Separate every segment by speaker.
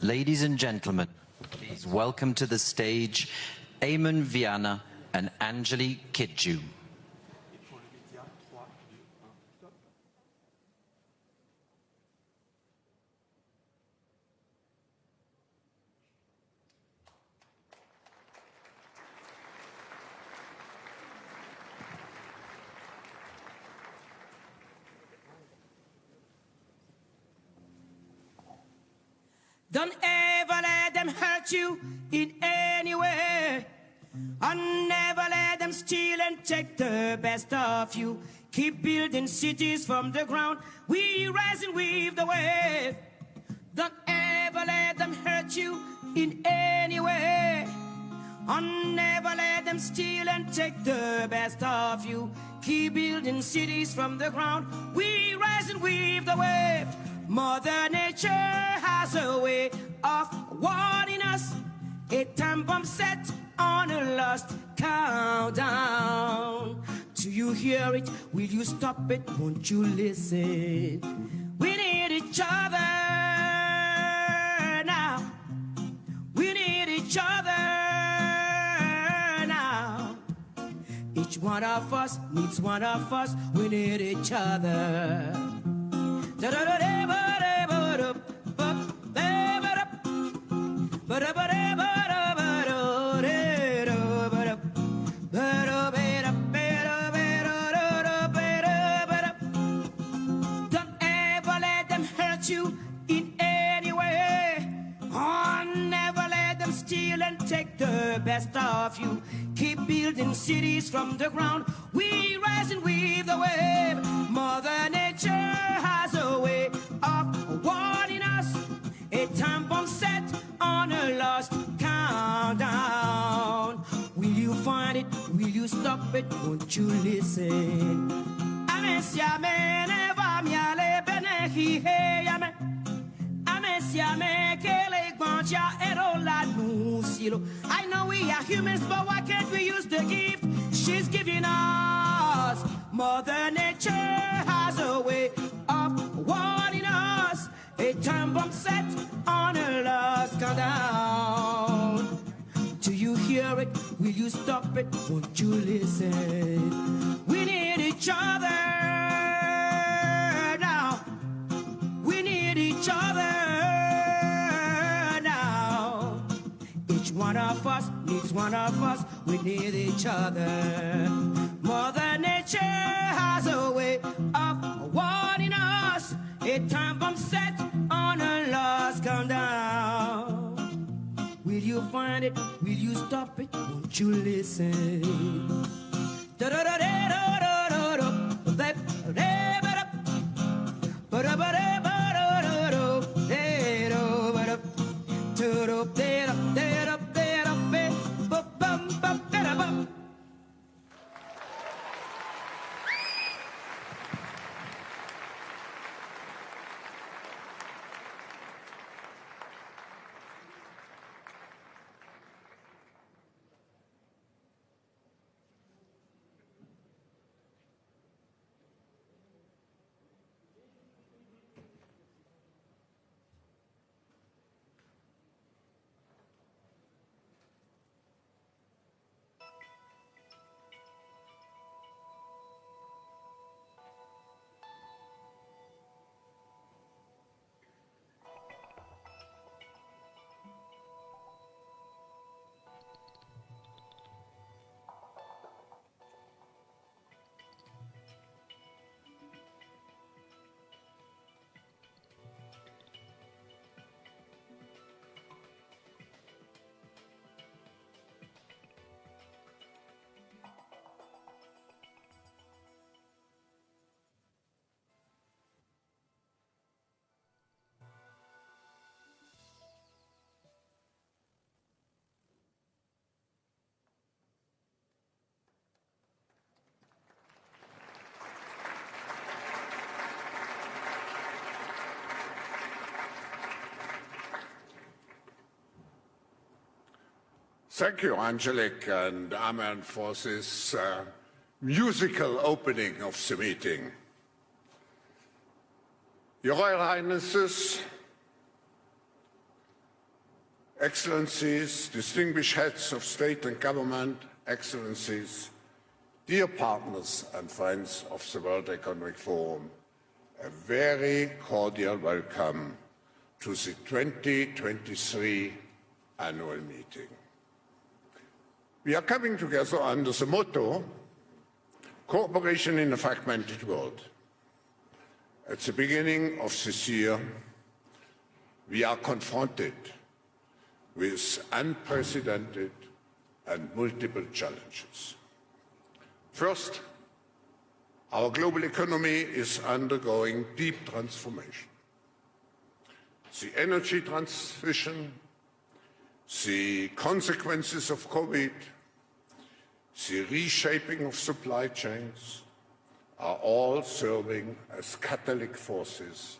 Speaker 1: Ladies and gentlemen, please welcome to the stage Eamon Viana and Anjali Kidju.
Speaker 2: Don't ever let them hurt you in any way. And never let them steal and take the best of you. Keep building cities from the ground. We rising with the wave. Don't ever let them hurt you in any way. And never let them steal and take the best of you. Keep building cities from the ground. We rising with the wave. Mother Nature has a way of warning us. A time bomb set on a lost countdown. Do you hear it? Will you stop it? Won't you listen? We need each other now. We need each other now. Each one of us needs one of us. We need each other. Don't ever let them hurt you in any way. Oh, never let them steal and take the best of you. Keep building cities from the ground. We rising with the wave. Mother Nature has a way of warning us. A time bomb set on a lost countdown. Will you find it? Will you stop it? Won't you listen? I know we are humans, but why can't we use the gift she's giving us? Mother Nature has a way of warning us. A time bomb set on a lost countdown. Do you hear it? Will you stop it? Won't you listen? We need each other now. We need each other now. Each one of us needs one of us. We need each other. Mother Nature has a way of warning us. A time bomb set on a lost countdown. Will you find it? Will you stop it? Won't you listen?
Speaker 3: Thank you, Angelique and Amen, for this musical opening of the meeting. Your Royal Highnesses, Excellencies, distinguished heads of state and government, Excellencies, dear partners and friends of the World Economic Forum, a very cordial welcome to the 2023 annual meeting. We are coming together under the motto, Cooperation in a Fragmented World. At the beginning of this year, we are confronted with unprecedented and multiple challenges. First, our global economy is undergoing deep transformation. The energy transition, the consequences of COVID, the reshaping of supply chains are all serving as catalytic forces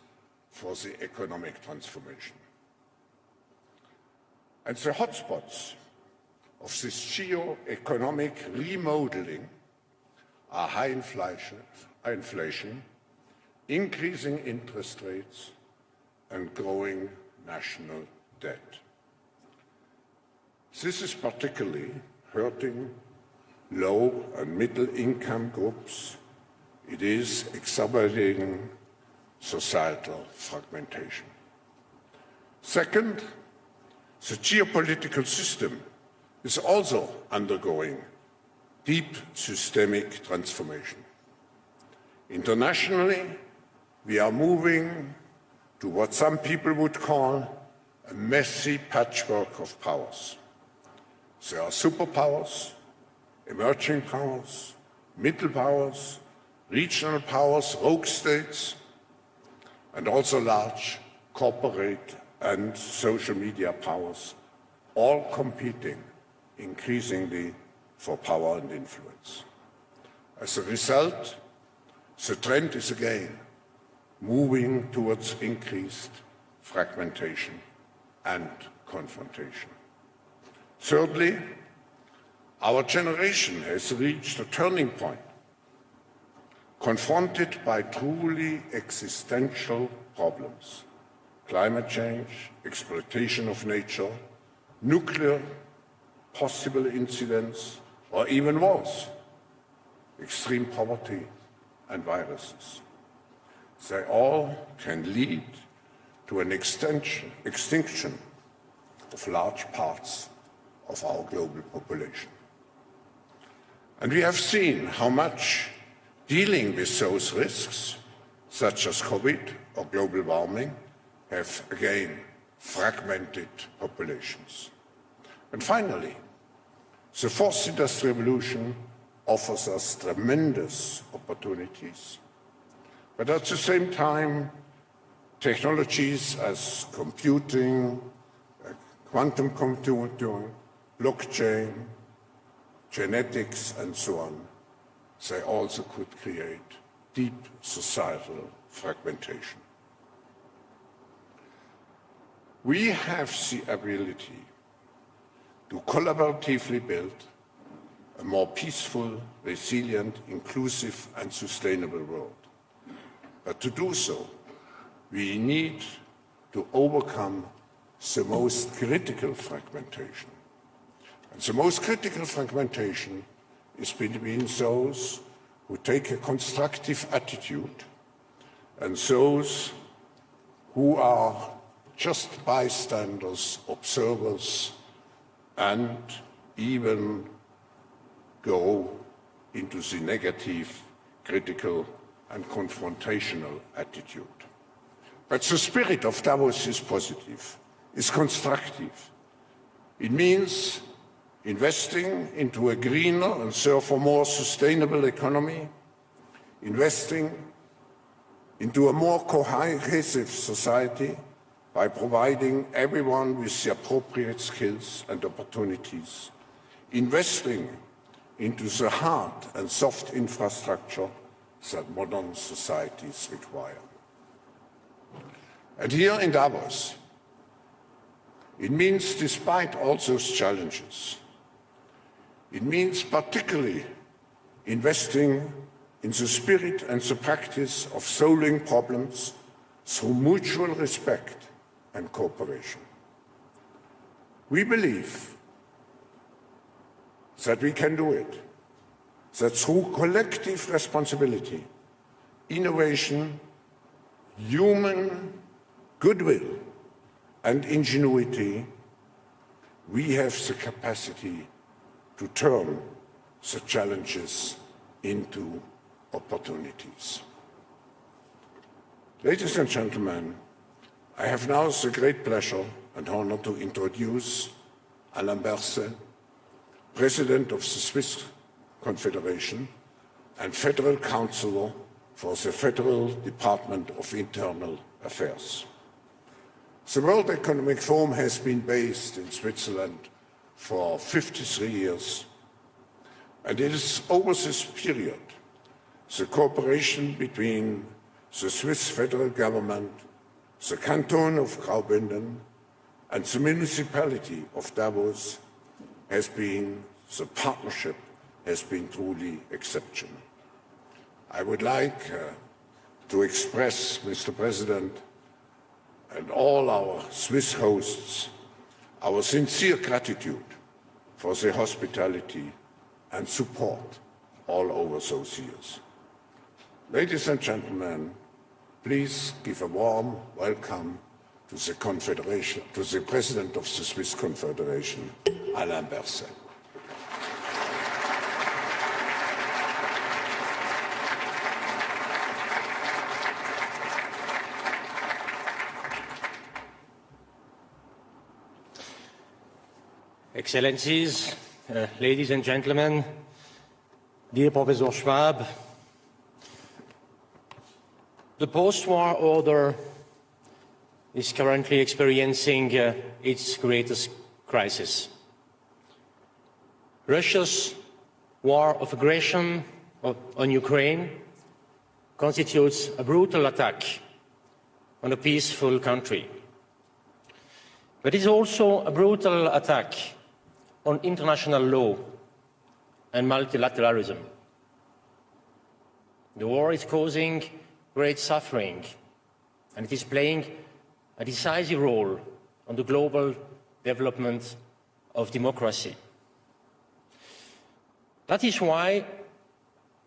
Speaker 3: for the economic transformation. And the hotspots of this geo-economic remodeling are high inflation, increasing interest rates, and growing national debt. This is particularly hurting low and middle income groups. It is exacerbating societal fragmentation. Second, the geopolitical system is also undergoing deep systemic transformation. Internationally, we are moving to what some people would call a messy patchwork of powers. There are superpowers, emerging powers, middle powers, regional powers, rogue states, and also large corporate and social media powers, all competing increasingly for power and influence. As a result, the trend is again moving towards increased fragmentation and confrontation. Thirdly, our generation has reached a turning point, confronted by truly existential problems: climate change, exploitation of nature, nuclear possible incidents, or even wars, extreme poverty, and viruses. They all can lead to an extinction of large parts of our global population. And we have seen how much dealing with those risks, such as COVID or global warming, have again fragmented populations. And finally, the fourth industrial revolution offers us tremendous opportunities, but at the same time, technologies as computing, quantum computing, blockchain, genetics, and so on, they also could create deep societal fragmentation. We have the ability to collaboratively build a more peaceful, resilient, inclusive, and sustainable world. But to do so, we need to overcome the most critical fragmentation. And the most critical fragmentation is between those who take a constructive attitude and those who are just bystanders, observers, and even go into the negative, critical, and confrontational attitude. But the spirit of Davos is positive, is constructive. It means investing into a greener and therefore more sustainable economy, investing into a more cohesive society by providing everyone with the appropriate skills and opportunities, investing into the hard and soft infrastructure that modern societies require. And here in Davos, it means, despite all those challenges, it means particularly investing in the spirit and the practice of solving problems through mutual respect and cooperation. We believe that we can do it, that through collective responsibility, innovation, human goodwill and ingenuity, we have the capacity to turn the challenges into opportunities. Ladies and gentlemen, I have now the great pleasure and honor to introduce Alain Berset, President of the Swiss Confederation and Federal Counselor for the Federal Department of Internal Affairs. The World Economic Forum has been based in Switzerland for 53 years, and it is over this period the cooperation between the Swiss federal government, the canton of Graubünden, and the municipality of Davos the partnership has been truly exceptional. I would like to express, Mr. President, and all our Swiss hosts, our sincere gratitude for their hospitality and support all over those years. Ladies and gentlemen, please give a warm welcome to the Confederation, to the President of the Swiss Confederation, Alain Berset.
Speaker 4: Excellencies, ladies and gentlemen, dear Professor Schwab, the post-war order is currently experiencing its greatest crisis. Russia's war of aggression on Ukraine constitutes a brutal attack on a peaceful country. But it is also a brutal attack on international law and multilateralism. The war is causing great suffering, and it is playing a decisive role on the global development of democracy. That is why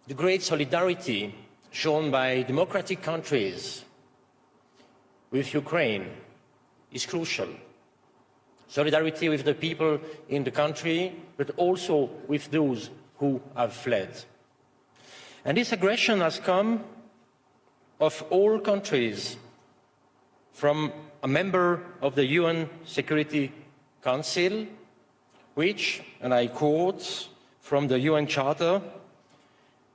Speaker 4: the great solidarity shown by democratic countries with Ukraine is crucial. Solidarity with the people in the country, but also with those who have fled. And this aggression has come of all countries, from a member of the UN Security Council, which, and I quote from the UN Charter,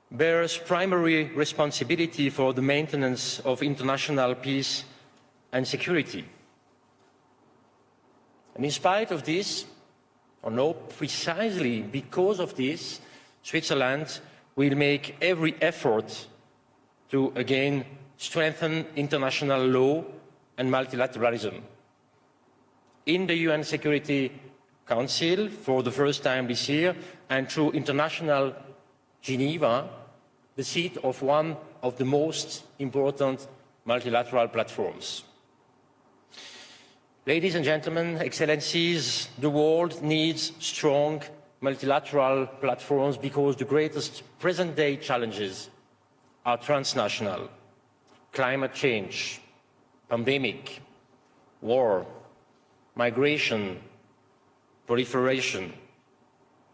Speaker 4: bears primary responsibility for the maintenance of international peace and security. And in spite of this, or no, precisely because of this, Switzerland will make every effort to again strengthen international law and multilateralism. In the UN Security Council, for the first time this year, and through international Geneva, the seat of one of the most important multilateral platforms. Ladies and gentlemen, excellencies, the world needs strong multilateral platforms because the greatest present-day challenges are transnational: climate change, pandemic, war, migration, proliferation.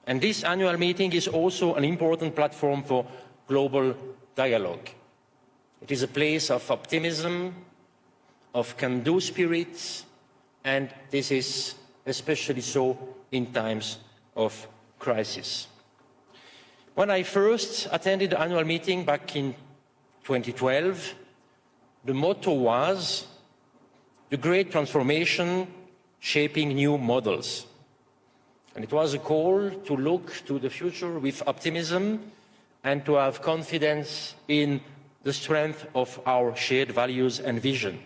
Speaker 4: And this annual meeting is also an important platform for global dialogue. It is a place of optimism, of can-do spirit, and this is especially so in times of crisis. When I first attended the annual meeting back in 2012, the motto was the great transformation shaping new models. And it was a call to look to the future with optimism and to have confidence in the strength of our shared values and vision.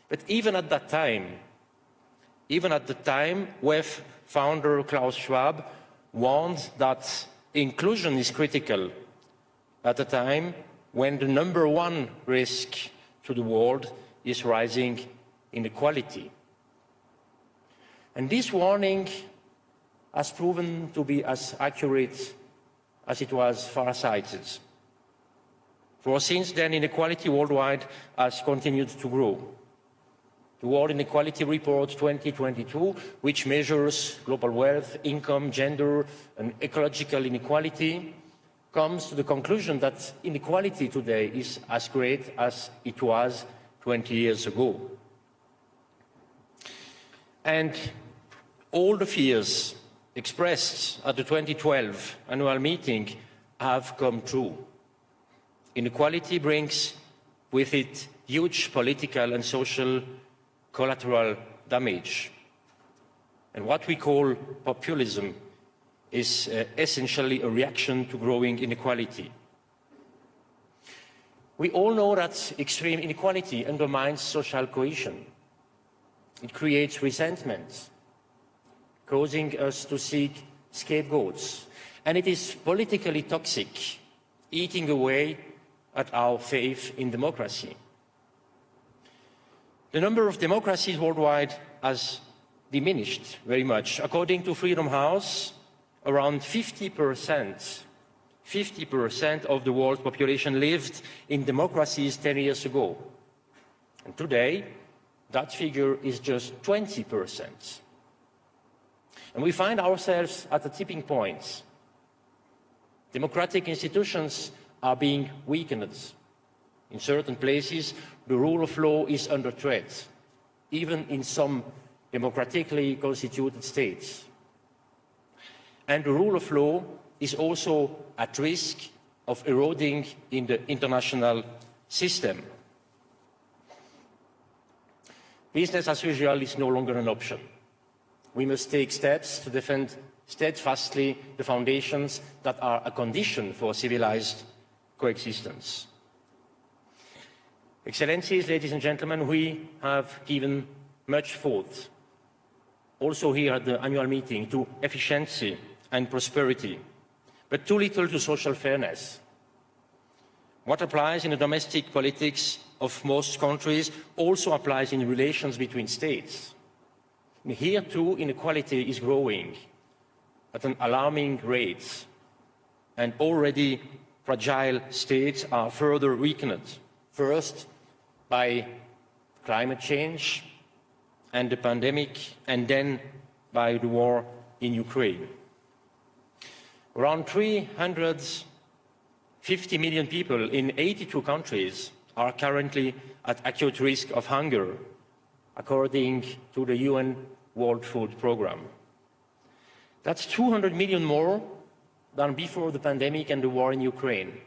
Speaker 4: But even at the time, WEF founder Klaus Schwab warned that inclusion is critical at a time when the #1 risk to the world is rising inequality. And this warning has proven to be as accurate as it was far-sighted. For since then, inequality worldwide has continued to grow. The World Inequality Report 2022, which measures global wealth, income, gender, and ecological inequality, comes to the conclusion that inequality today is as great as it was 20 years ago. And all the fears expressed at the 2012 annual meeting have come true. Inequality brings with it huge political and social collateral damage. And what we call populism is essentially a reaction to growing inequality. We all know that extreme inequality undermines social cohesion. It creates resentment, causing us to seek scapegoats. And it is politically toxic, eating away at our faith in democracy. The number of democracies worldwide has diminished very much. According to Freedom House, around 50% of the world's population lived in democracies 10 years ago. And today, that figure is just 20%. And we find ourselves at a tipping point. Democratic institutions are being weakened. In certain places, the rule of law is under threat, even in some democratically constituted states. And the rule of law is also at risk of eroding in the international system. Business as usual is no longer an option. We must take steps to defend steadfastly the foundations that are a condition for civilized coexistence. Excellencies, ladies and gentlemen, we have given much thought, also here at the annual meeting, to efficiency and prosperity, but too little to social fairness. What applies in the domestic politics of most countries also applies in relations between states. Here too, inequality is growing at an alarming rate, and already fragile states are further weakened, first by climate change and the pandemic, and then by the war in Ukraine. Around 350 million people in 82 countries are currently at acute risk of hunger, according to the UN World Food Programme. That's 200 million more than before the pandemic and the war in Ukraine.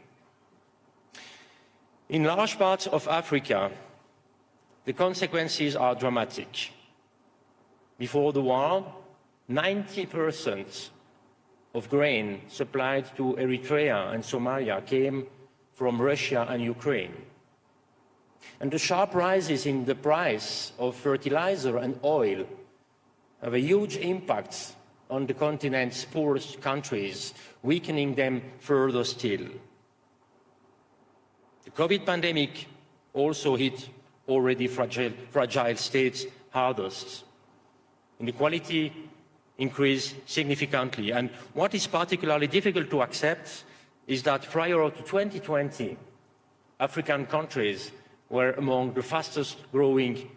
Speaker 4: In large parts of Africa, the consequences are dramatic. Before the war, 90% of grain supplied to Eritrea and Somalia came from Russia and Ukraine. And the sharp rises in the price of fertilizer and oil have a huge impact on the continent's poorest countries, weakening them further still. The COVID pandemic also hit already fragile states hardest. Inequality increased significantly, and what is particularly difficult to accept is that prior to 2020, African countries were among the fastest growing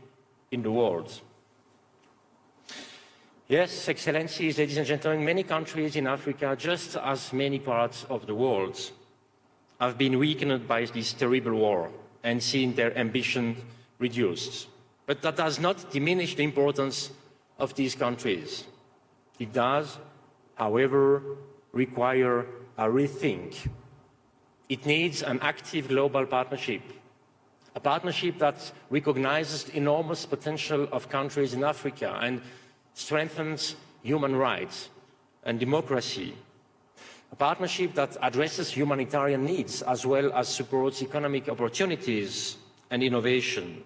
Speaker 4: in the world. Yes, Excellencies, ladies and gentlemen, many countries in Africa, just as many parts of the world, have been weakened by this terrible war and seen their ambition reduced. But that does not diminish the importance of these countries. It does, however, require a rethink. It needs an active global partnership, a partnership that recognizes the enormous potential of countries in Africa and strengthens human rights and democracy, a partnership that addresses humanitarian needs as well as supports economic opportunities and innovation.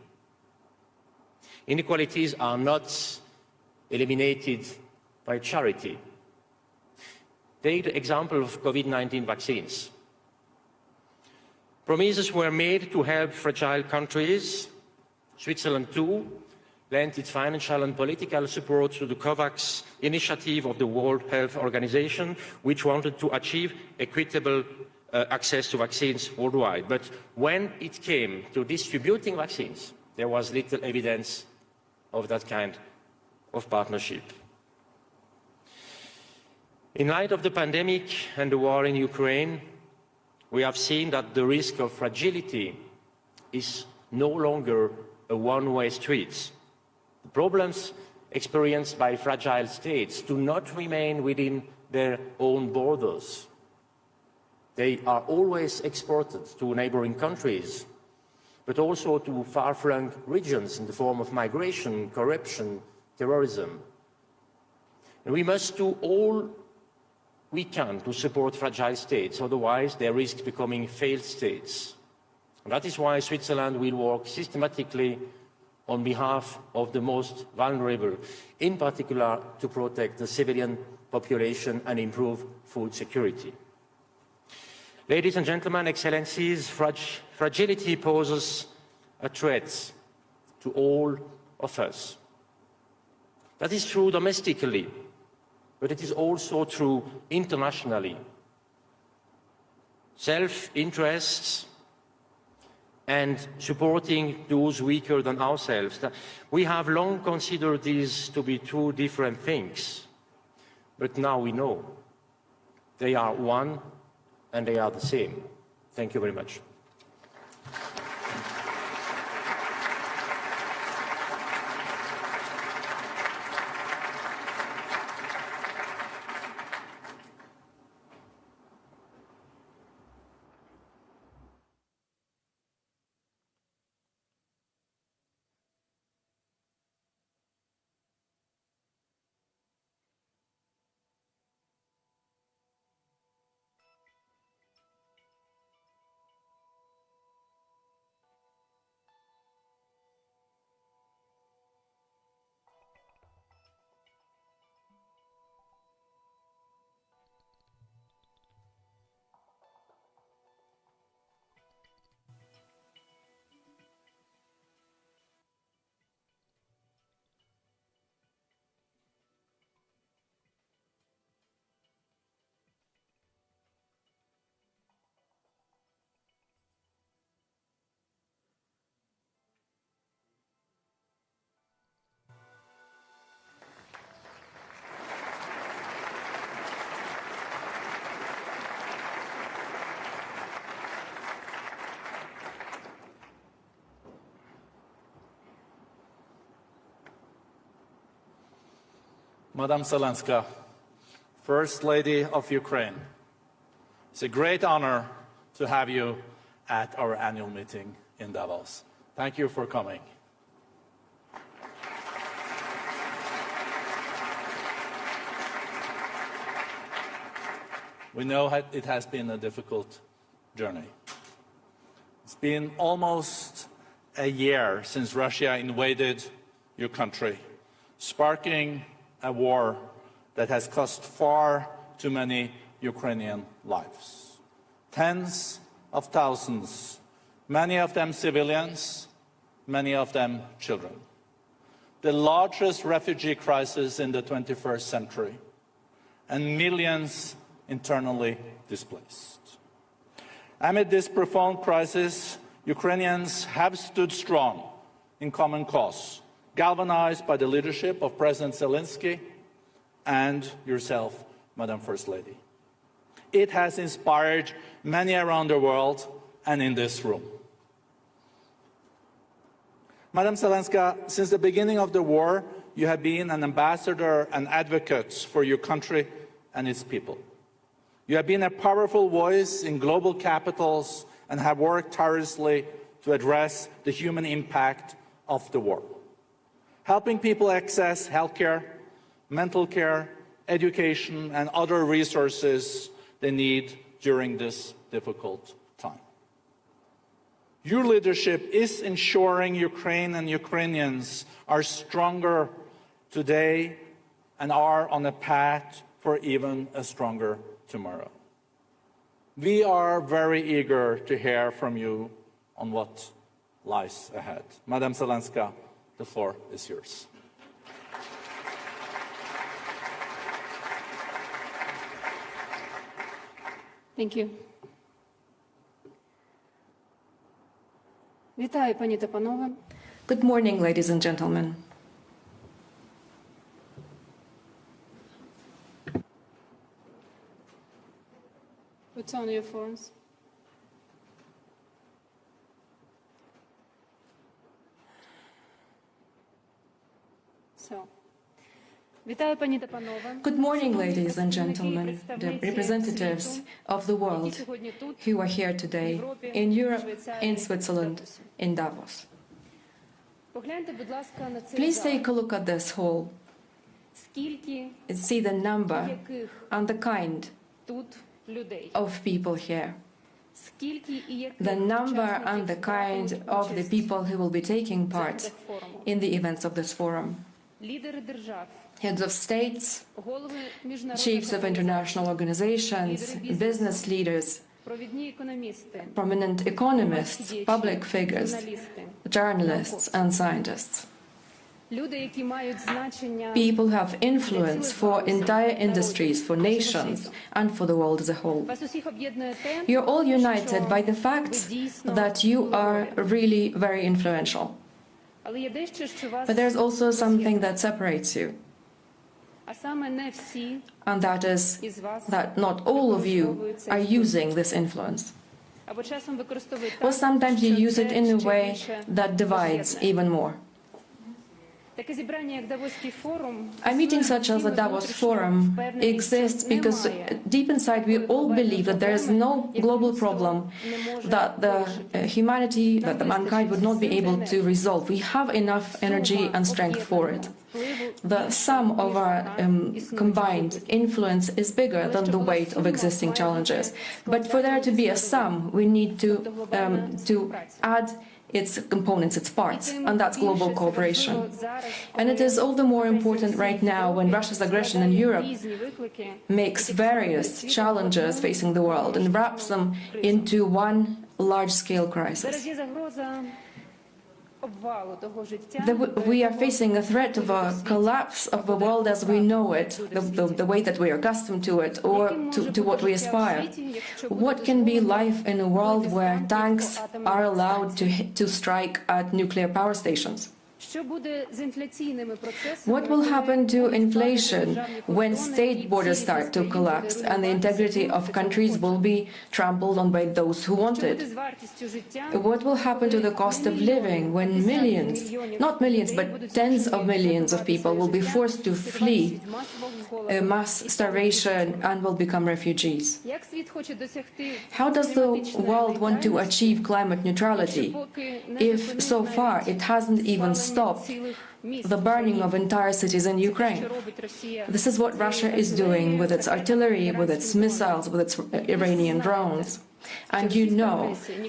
Speaker 4: Inequalities are not eliminated by charity. Take the example of COVID-19 vaccines. Promises were made to help fragile countries. Switzerland, too, lent its financial and political support to the COVAX initiative of the World Health Organization, which wanted to achieve equitable access to vaccines worldwide. But when it came to distributing vaccines, there was little evidence of that kind of partnership. In light of the pandemic and the war in Ukraine, we have seen that the risk of fragility is no longer a one-way street. The problems experienced by fragile states do not remain within their own borders. They are always exported to neighboring countries, but also to far-flung regions in the form of migration, corruption, terrorism. And we must do all we can to support fragile states, otherwise they risk becoming failed states. And that is why Switzerland will work systematically on behalf of the most vulnerable, in particular to protect the civilian population and improve food security. Ladies and gentlemen, Excellencies, fragility poses a threat to all of us. That is true domestically, but it is also true internationally. Self-interests and supporting those weaker than ourselves. We have long considered these to be two different things, but now we know they are one and they are the same. Thank you very much.
Speaker 5: Madam Zelenska, First Lady of Ukraine, it's a great honor to have you at our annual meeting in Davos. Thank you for coming. We know it has been a difficult journey. It's been almost a year since Russia invaded your country, sparking a war that has cost far too many Ukrainian lives. Tens of thousands, many of them civilians, many of them children. The largest refugee crisis in the 21st century, and millions internally displaced. Amid this profound crisis, Ukrainians have stood strong in common cause, galvanized by the leadership of President Zelensky and yourself, Madam First Lady. It has inspired many around the world and in this room. Madam Zelenska, since the beginning of the war, you have been an ambassador and advocate for your country and its people. You have been a powerful voice in global capitals and have worked tirelessly to address the human impact of the war, helping people access healthcare, mental care, education, and other resources they need during this difficult time. Your leadership is ensuring Ukraine and Ukrainians are stronger today and are on a path for even a stronger tomorrow. We are very eager to hear from you on what lies ahead. Madam Zelenska, the floor is yours.
Speaker 6: Thank you. Вітаю, пані та панове.
Speaker 7: Good morning, ladies and gentlemen.
Speaker 6: Put on your phones. So. Вітаю, пані та панове.
Speaker 7: Good morning, ladies and gentlemen, the representatives of the world who are here today in Europe, in Switzerland, in Davos.
Speaker 6: Погляньте, будь ласка, на цей
Speaker 7: Please
Speaker 6: зал.
Speaker 7: take a look at this hall,
Speaker 6: Скільки
Speaker 7: see the number
Speaker 6: яких
Speaker 7: and the kind
Speaker 6: тут людей.
Speaker 7: of people here,
Speaker 6: Скільки і яких
Speaker 7: the number and the
Speaker 6: учасників
Speaker 7: kind
Speaker 6: братимуть
Speaker 7: of the
Speaker 6: участь
Speaker 7: people who will be taking
Speaker 6: в
Speaker 7: part
Speaker 6: заходах форуму.
Speaker 7: in the events of this forum.
Speaker 6: Лідери держав,
Speaker 7: Heads of states,
Speaker 6: голови міжнародних
Speaker 7: chiefs of international organizations, business leaders,
Speaker 6: провідні економісти,
Speaker 7: prominent economists, public figures,
Speaker 6: журналісти,
Speaker 7: journalists and scientists.
Speaker 6: люди, які мають значення
Speaker 7: People who have influence for entire industries, for nations, and for the world as a whole.
Speaker 6: вас усіх об'єднує те,
Speaker 7: You're all united by the
Speaker 6: що
Speaker 7: fact
Speaker 6: ви дійсно
Speaker 7: that you are really very influential.
Speaker 6: але є дещо, що вас
Speaker 7: But there's also something
Speaker 6: роз'єднує.
Speaker 7: that separates you,
Speaker 6: А саме не всі
Speaker 7: and that is
Speaker 6: із вас
Speaker 7: that not all of you
Speaker 6: використовують цей
Speaker 7: are
Speaker 6: вплив.
Speaker 7: using this influence.
Speaker 6: Або часом використовують
Speaker 7: Or
Speaker 6: так,
Speaker 7: sometimes you
Speaker 6: що
Speaker 7: use
Speaker 6: це
Speaker 7: it in a
Speaker 6: ще
Speaker 7: way
Speaker 6: більше
Speaker 7: that divides
Speaker 6: роз'єднує.
Speaker 7: even more.
Speaker 6: Таке зібрання, як Давоський форум,
Speaker 7: A meeting such as the Davos Forum exists because deep inside we all believe that there is no global problem that the humanity, that the mankind would not be able to resolve. We have enough energy and strength for it. The sum of our combined influence is bigger than the weight of existing challenges. But for there to be a sum, we need to add its components, its parts, and that's global cooperation. And it is all the more important right now when Russia's aggression in Europe makes various challenges facing the world and wraps them into one large-scale crisis.
Speaker 6: Зараз є загроза обвалу того життя.
Speaker 7: We are facing a threat of a collapse of the world as we know it, the way that we are accustomed to it, or to what we aspire. What can be life in a world where tanks are allowed to strike at nuclear power stations?
Speaker 6: Що буде з інфляційними процесами?
Speaker 7: What will happen to inflation when state borders start to collapse and the integrity of countries will be trampled on by those who want
Speaker 6: Що
Speaker 7: it?
Speaker 6: буде з вартістю життя?
Speaker 7: What will happen to the cost of living when millions, not millions, but tens of millions of people will be forced to flee mass starvation and will become refugees?
Speaker 6: Як світ хоче досягти
Speaker 7: How does the world want to achieve climate neutrality if so far it hasn't even stopped the burning of entire cities in Ukraine? This is what Russia is doing with its artillery, with its missiles, with its Iranian drones. And you know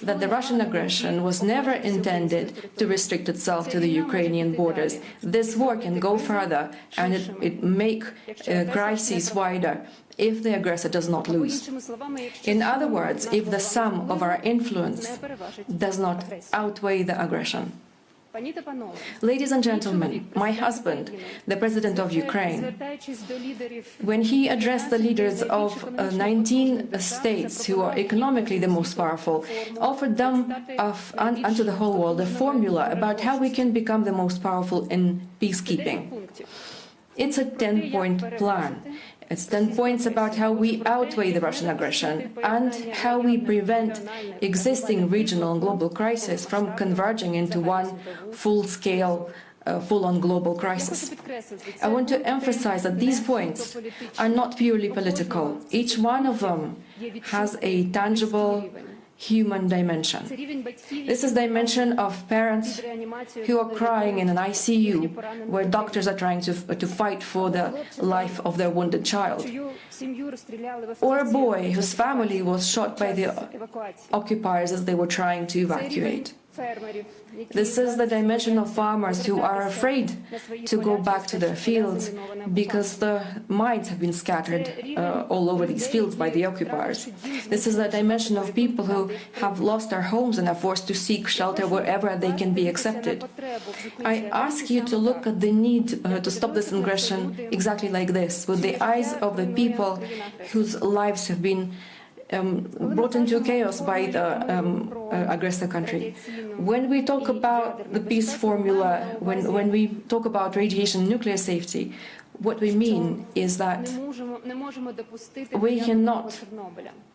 Speaker 7: that the Russian aggression was never intended to restrict itself to the Ukrainian borders. This war can go further and it make crises wider if the aggressor does not lose. In other words, if the sum of our influence does not outweigh the aggression. Ladies and gentlemen, my husband, the president of Ukraine, when he addressed the leaders of 19 states who are economically the most powerful, offered them and to the whole world a formula about how we can become the most powerful in peacekeeping. It's a 10-point plan. It's 10 points about how we outweigh the Russian aggression and how we prevent existing regional and global crises from converging into one full-scale, full-on global crisis. I want to emphasize that these points are not purely political. Each one of them has a tangible human dimension. This is the dimension of parents who are crying in an ICU where doctors are trying to fight for the life of their wounded child. Or a boy whose family was shot by the occupiers as they were trying to evacuate. This is the dimension of farmers who are afraid to go back to their fields because the mines have been scattered all over these fields by the occupiers. This is the dimension of people who have lost their homes and are forced to seek shelter wherever they can be accepted. I ask you to look at the need to stop this aggression exactly like this, with the eyes of the people whose lives have been brought into chaos by the aggressor country. When we talk about the peace formula, when we talk about radiation and nuclear safety, what we mean is that we cannot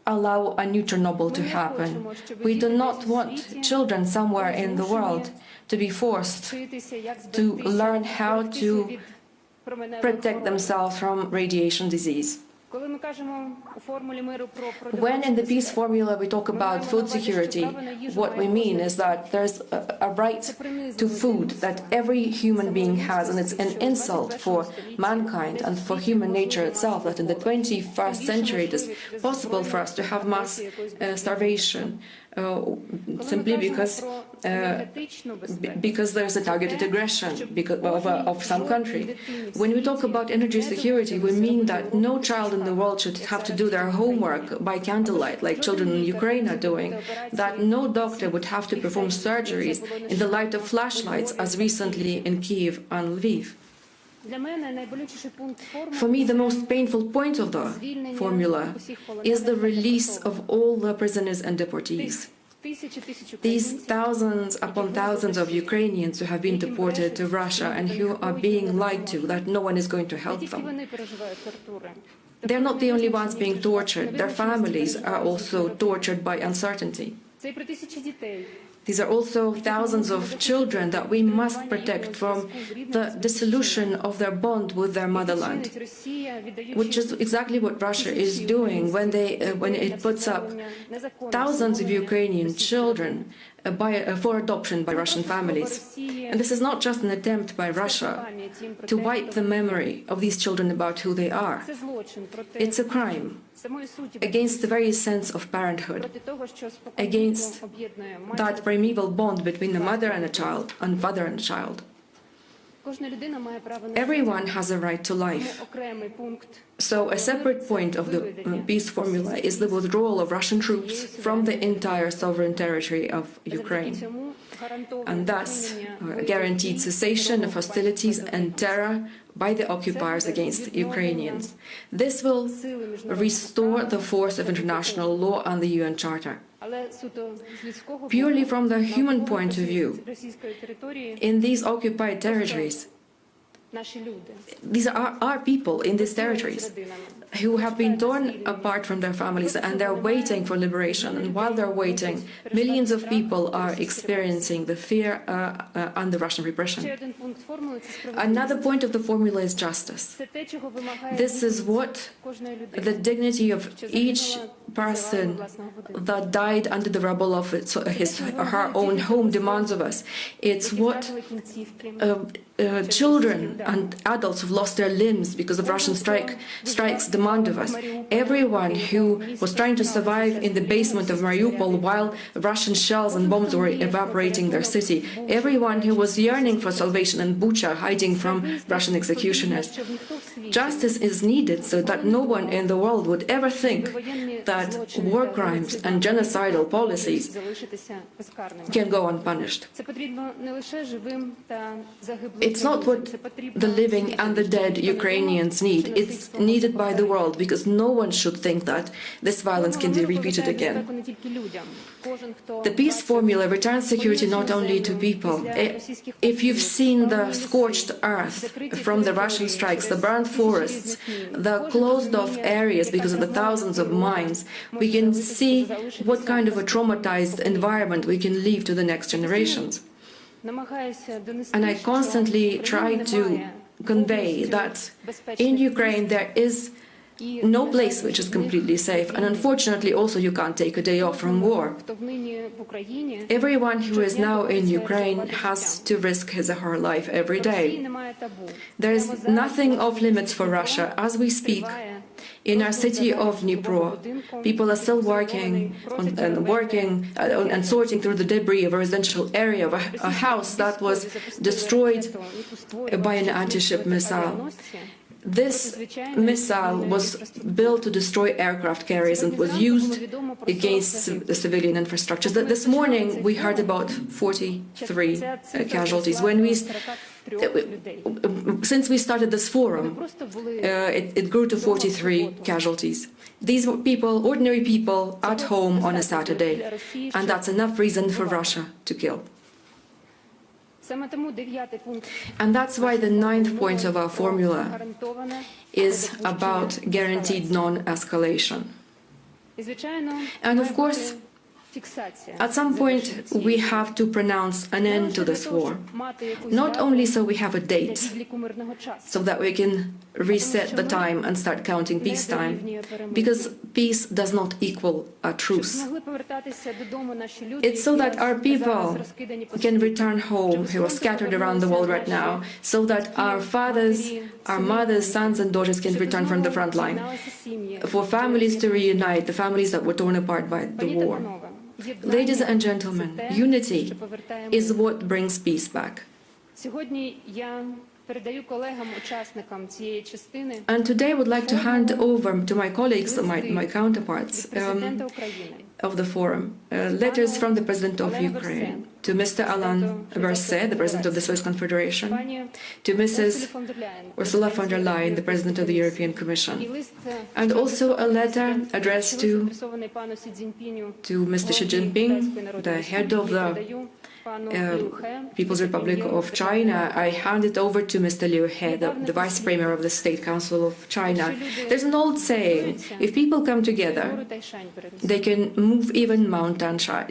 Speaker 7: allow a new Chernobyl to happen. We do not want children somewhere in the world to be forced to learn how to protect themselves from radiation disease. When in the peace formula we talk about food security, what we mean is that there's a right to food that every human being has, and it's an insult for mankind and for human nature itself that in the 21st century it is possible for us to have mass starvation simply because there's a targeted aggression of some country. When we talk about energy security, we mean that no child in the world should have to do their homework by candlelight, like children in Ukraine are doing, that no doctor would have to perform surgeries in the light of flashlights, as recently in Kyiv and Lviv. For me, the most painful point of the formula is the release of all the prisoners and deportees. These thousands upon thousands of Ukrainians who have been deported to Russia and who are being lied to that no one is going to help them. They're not the only ones being tortured. Their families are also tortured by uncertainty. These are also thousands of children that we must protect from the dissolution of their bond with their motherland, which is exactly what Russia is doing when it puts up thousands of Ukrainian children for adoption by Russian families. And this is not just an attempt by Russia to wipe the memory of these children about who they are. It's a crime against the very sense of parenthood, against that primeval bond between a mother and a child, and father and a child. Everyone has a right to life. So a separate point of the peace formula is the withdrawal of Russian troops from the entire sovereign territory of Ukraine, and thus guaranteed cessation of hostilities and terror by the occupiers against Ukrainians. This will restore the force of international law and the UN Charter. Purely from the human point of view, in these occupied territories, these are our people in these territories who have been torn apart from their families, and they're waiting for liberation. And while they're waiting, millions of people are experiencing the fear and the Russian repression. Another point of the formula is justice. This is what the dignity of each person that died under the rubble of his or her own home demands of us. It's what children and adults who've lost their limbs because of Russian strikes demand of us. Everyone who was trying to survive in the basement of Mariupol while Russian shells and bombs were evaporating their city. Everyone who was yearning for salvation in Bucha, hiding from Russian executioners. Justice is needed so that no one in the world would ever think that war crimes and genocidal policies can go unpunished. It's not what the living and the dead Ukrainians need. It's needed by the world, because no one should think that this violence can be repeated again. The peace formula returns security not only to people. If you've seen the scorched earth from the Russian strikes, the burned forests, the closed-off areas because of the thousands of mines, we can see what kind of a traumatized environment we can leave to the next generations. And I constantly try to convey that in Ukraine there is no place which is completely safe, and unfortunately also you can't take a day off from war. Everyone who is now in Ukraine has to risk his or her life every day. There is nothing off limits for Russia. As we speak, in our city of Dnipro, people are still working and sorting through the debris of a residential area of a house that was destroyed by an anti-ship missile. This missile was built to destroy aircraft carriers and was used against the civilian infrastructures. This morning we heard about 43 casualties. Since we started this forum, it grew to 43 casualties. These were people, ordinary people, at home on a Saturday, and that's enough reason for Russia to kill. And that's why the 9th point of our formula is about guaranteed non-escalation. And of course, at some point we have to pronounce an end to this war, not only so we have a date, so that we can reset the time and start counting peacetime, because peace does not equal a truce. It's so that our people can return home who are scattered around the world right now, so that our fathers, our mothers, sons and daughters can return from the front line, for families to reunite, the families that were torn apart by the war. Ladies and gentlemen, unity is what brings peace back. And today I would like to hand over to my colleagues, my counterparts of the forum, letters from the President of Ukraine, to Mr. Olena Zelenska, the President of the Swiss Confederation, to Mrs. Ursula von der Leyen, the President of the European Commission, and also a letter addressed to Mr. Xi Jinping, the head of the People's Republic of China. I hand it over to Mr. Liu He, the Vice Premier of the State Council of China. There's an old saying, if people come together, they can move even Mount Taishan.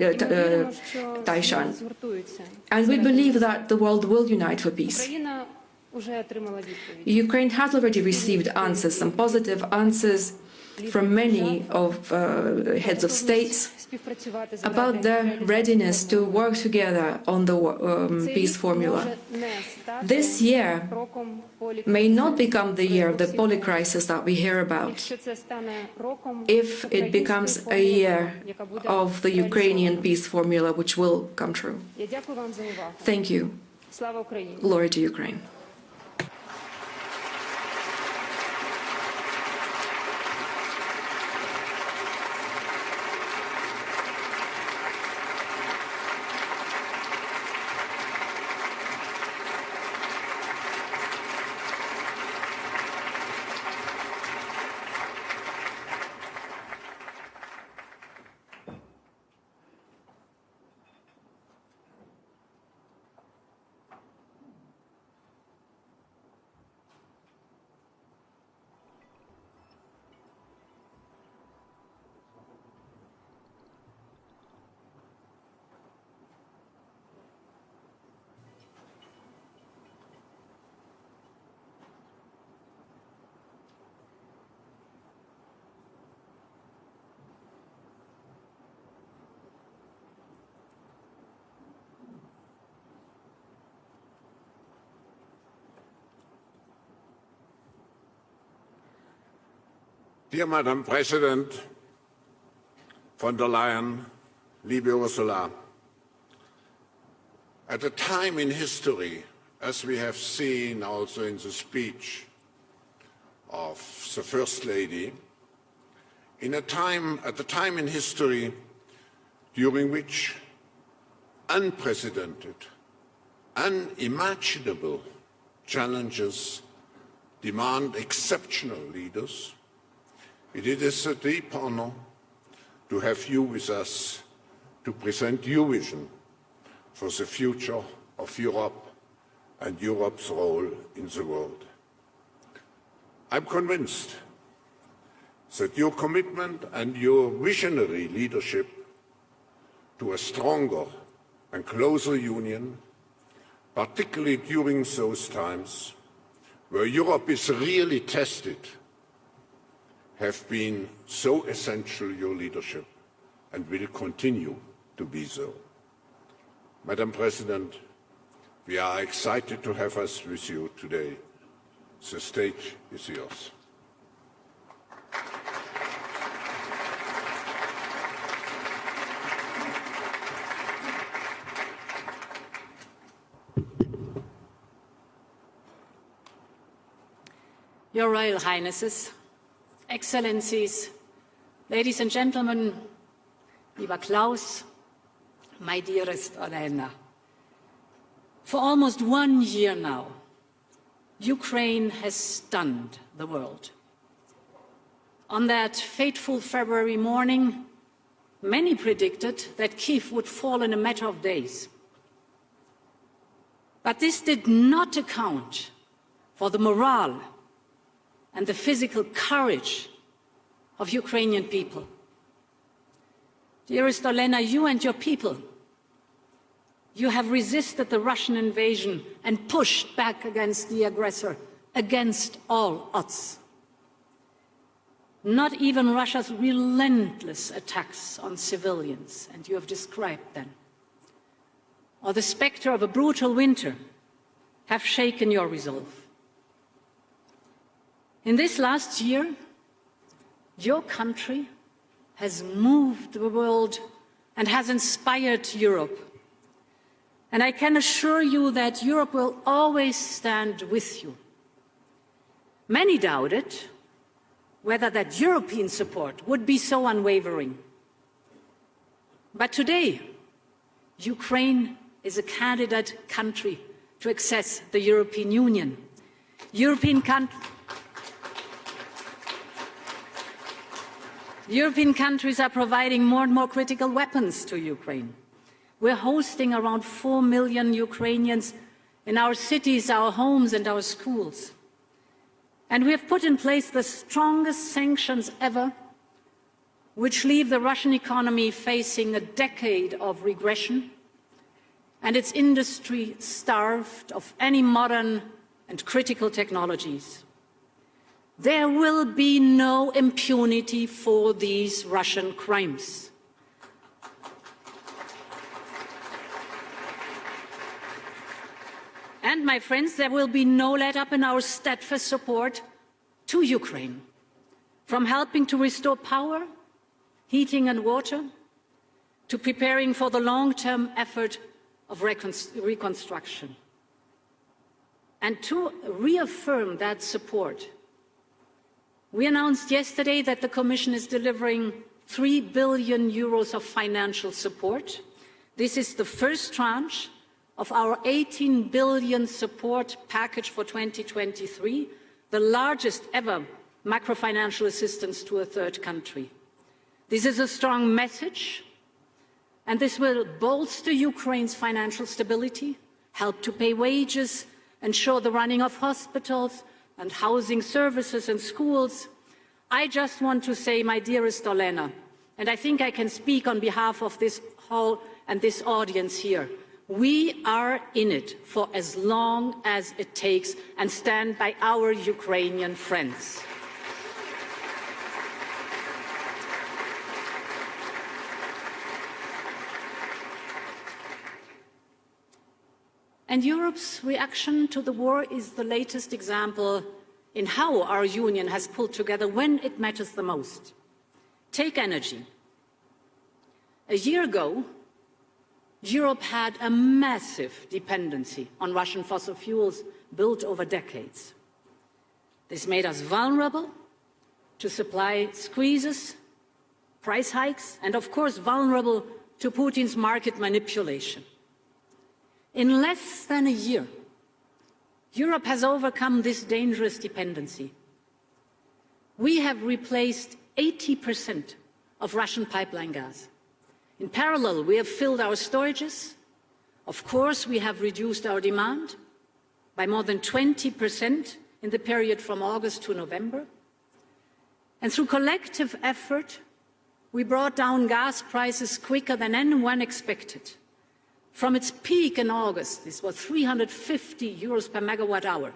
Speaker 7: And we believe that the world will unite for peace. Ukraine has already received answers, some positive answers from many of heads of states about their readiness to work together on the peace formula. This year may not become the year of the polycrisis that we hear about, if it becomes a year of the Ukrainian peace formula, which will come true. Thank you. Glory to Ukraine.
Speaker 3: Dear Madam President von der Leyen, liebe Ursula, at a time in history, as we have seen also in the speech of the First Lady, at a time in history during which unprecedented, unimaginable challenges demand exceptional leaders, it is a deep honor to have you with us to present your vision for the future of Europe and Europe's role in the world. I'm convinced that your commitment and your visionary leadership to a stronger and closer union, particularly during those times where Europe is really tested, have been so essential, your leadership, and will continue to be so. Madam President, we are excited to have us with you today. The stage is yours.
Speaker 8: Your Royal Highnesses, Excellencies, ladies and gentlemen, lieber Klaus, my dearest Olena, for almost 1 year now, Ukraine has stunned the world. On that fateful February morning, many predicted that Kyiv would fall in a matter of days. But this did not account for the morale and the physical courage of Ukrainian people. Dearest Olena, you and your people, you have resisted the Russian invasion and pushed back against the aggressor, against all odds. Not even Russia's relentless attacks on civilians, and you have described them, or the specter of a brutal winter have shaken your resolve. In this last year, your country has moved the world and has inspired Europe. And I can assure you that Europe will always stand with you. Many doubted whether that European support would be so unwavering. But today, Ukraine is a candidate country to access the European Union. European countries are providing more and more critical weapons to Ukraine. We're hosting around 4 million Ukrainians in our cities, our homes and our schools. And we have put in place the strongest sanctions ever, which leave the Russian economy facing a decade of regression and its industry starved of any modern and critical technologies. There will be no impunity for these Russian crimes. And, my friends, there will be no let-up in our steadfast support to Ukraine, from helping to restore power, heating and water, to preparing for the long-term effort of reconstruction. And to reaffirm that support, we announced yesterday that the Commission is delivering 3 billion euros of financial support. This is the first tranche of our 18 billion support package for 2023, the largest ever macrofinancial assistance to a third country. This is a strong message, and this will bolster Ukraine's financial stability, help to pay wages, ensure the running of hospitals and housing services and schools. I just want to say, my dearest Olena, and I think I can speak on behalf of this hall and this audience here, we are in it for as long as it takes and stand by our Ukrainian friends. And Europe's reaction to the war is the latest example in how our union has pulled together when it matters the most. Take energy. A year ago, Europe had a massive dependency on Russian fossil fuels built over decades. This made us vulnerable to supply squeezes, price hikes, and of course vulnerable to Putin's market manipulation. In less than a year, Europe has overcome this dangerous dependency. We have replaced 80% of Russian pipeline gas. In parallel, we have filled our storages. Of course, we have reduced our demand by more than 20% in the period from August to November. And through collective effort, we brought down gas prices quicker than anyone expected. From its peak in August, this was 350 euros per megawatt hour.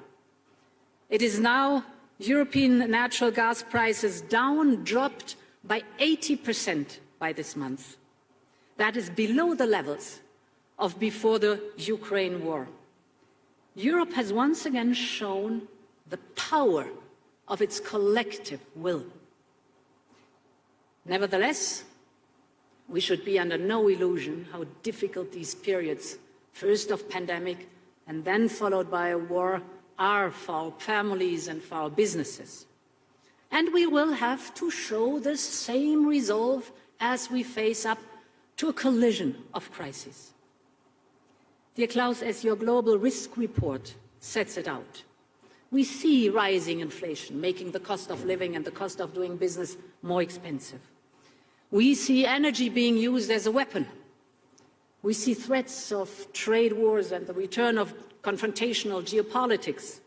Speaker 8: It is now European natural gas prices dropped by 80% by this month. That is below the levels of before the Ukraine war. Europe has once again shown the power of its collective will. Nevertheless, we should be under no illusion how difficult these periods, first of pandemic and then followed by a war, are for our families and for our businesses. And we will have to show the same resolve as we face up to a collision of crises. Dear Klaus, as your global risk report sets it out, we see rising inflation, making the cost of living and the cost of doing business more expensive. We see energy being used as a weapon. We see threats of trade wars and the return of confrontational geopolitics.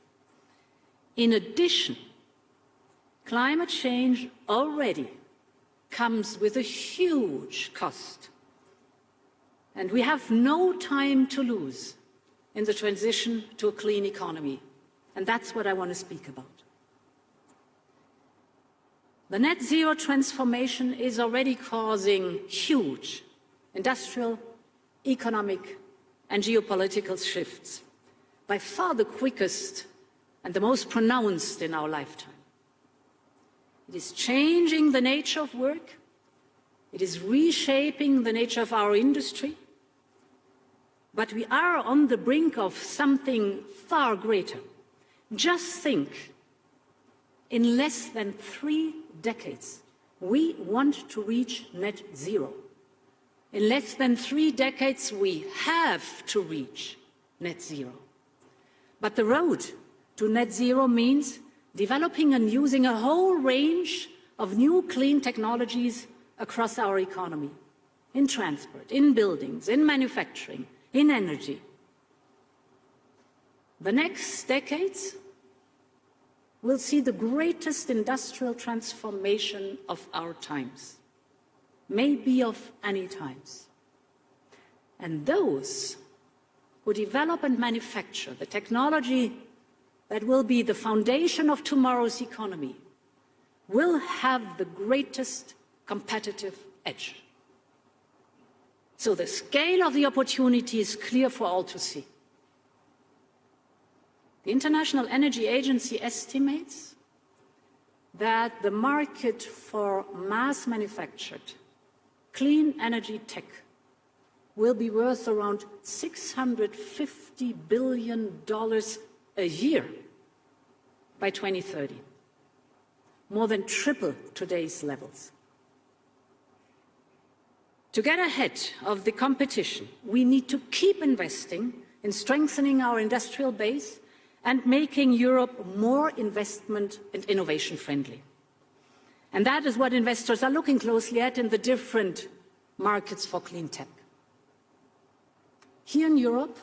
Speaker 8: In addition, climate change already comes with a huge cost. And we have no time to lose in the transition to a clean economy. And that's what I want to speak about. The net zero transformation is already causing huge industrial, economic, and geopolitical shifts, by far the quickest and the most pronounced in our lifetime. It is changing the nature of work. It is reshaping the nature of our industry. But we are on the brink of something far greater. Just think, in less than 3 decades, we want to reach net zero. In less than 3 decades, we have to reach net zero. But the road to net zero means developing and using a whole range of new clean technologies across our economy, in transport, in buildings, in manufacturing, in energy. The next decades will see the greatest industrial transformation of our times, maybe of any times. And those who develop and manufacture the technology that will be the foundation of tomorrow's economy will have the greatest competitive edge. So the scale of the opportunity is clear for all to see. The International Energy Agency estimates that the market for mass-manufactured clean energy tech will be worth around $650 billion a year by 2030, more than triple today's levels. To get ahead of the competition, we need to keep investing in strengthening our industrial base and making Europe more investment and innovation friendly. And that is what investors are looking closely at in the different markets for clean tech. Here in Europe,